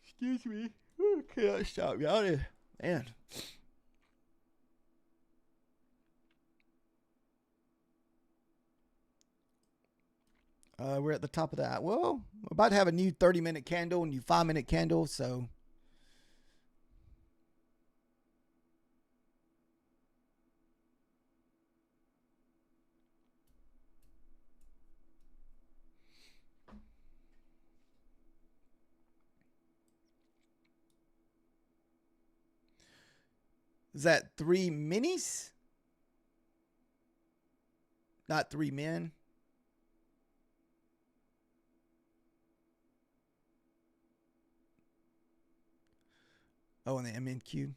Excuse me. Okay, stop me out here. Man. We're at the top of that. Well, we're about to have a new 30-minute candle, a new 5-minute candle, so... Is that 3 minis? Not 3 men? Oh, and the MNQ.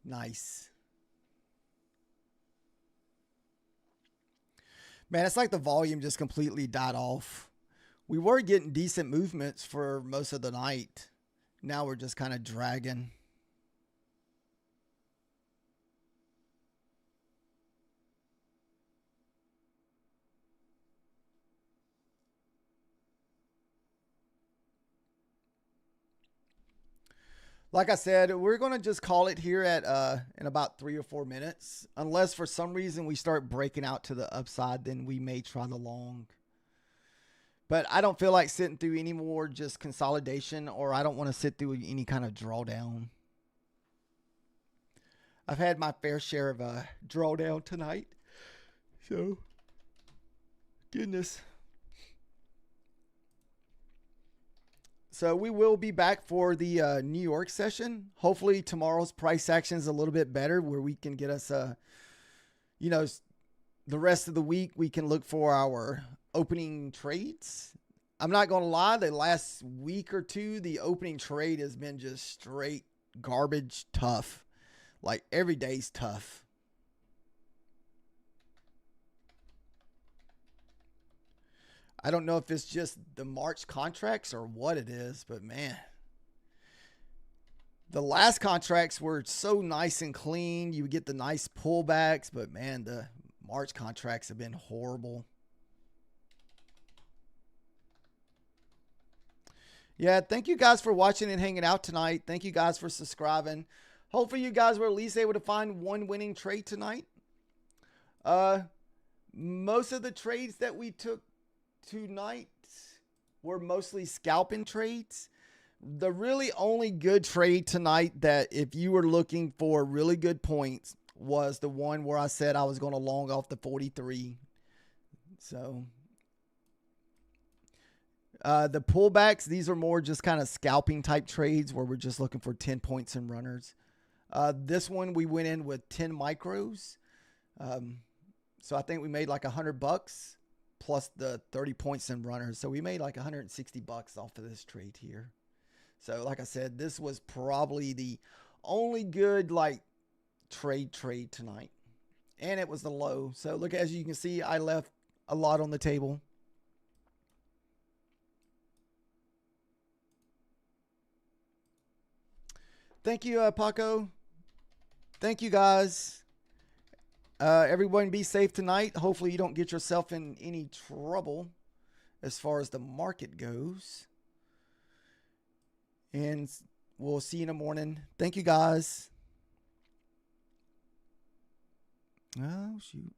Nice. Man, it's like the volume just completely died off. We were getting decent movements for most of the night. Now we're just kind of dragging. Like I said, we're going to just call it here at in about 3 or 4 minutes. Unless for some reason we start breaking out to the upside, then we may try the long. But I don't feel like sitting through any more just consolidation, or I don't want to sit through any kind of drawdown. I've had my fair share of drawdown tonight. So, goodness. So we will be back for the New York session. Hopefully tomorrow's price action is a little bit better where we can get us, the rest of the week we can look for our opening trades. I'm not going to lie, the last week or two, the opening trade has been just straight garbage tough. Like every day's tough. I don't know if it's just the March contracts or what it is, but man, the last contracts were so nice and clean. You would get the nice pullbacks, but man, the March contracts have been horrible. Yeah, thank you guys for watching and hanging out tonight. Thank you guys for subscribing. Hopefully you guys were at least able to find one winning trade tonight. Most of the trades that we took tonight were mostly scalping trades. The really only good trade tonight that if you were looking for really good points was the one where I said I was going to long off the 43. So the pullbacks, these are more just kind of scalping type trades where we're just looking for 10 points and runners. This one we went in with 10 micros. So I think we made like $100 plus the 30 points in runners. So we made like $160 off of this trade here. So like I said, this was probably the only good like trade tonight. And it was the low. So look, as you can see, I left a lot on the table. Thank you, Paco. Thank you, guys. Everyone be safe tonight. Hopefully you don't get yourself in any trouble as far as the market goes. And we'll see you in the morning. Thank you, guys. Oh, shoot.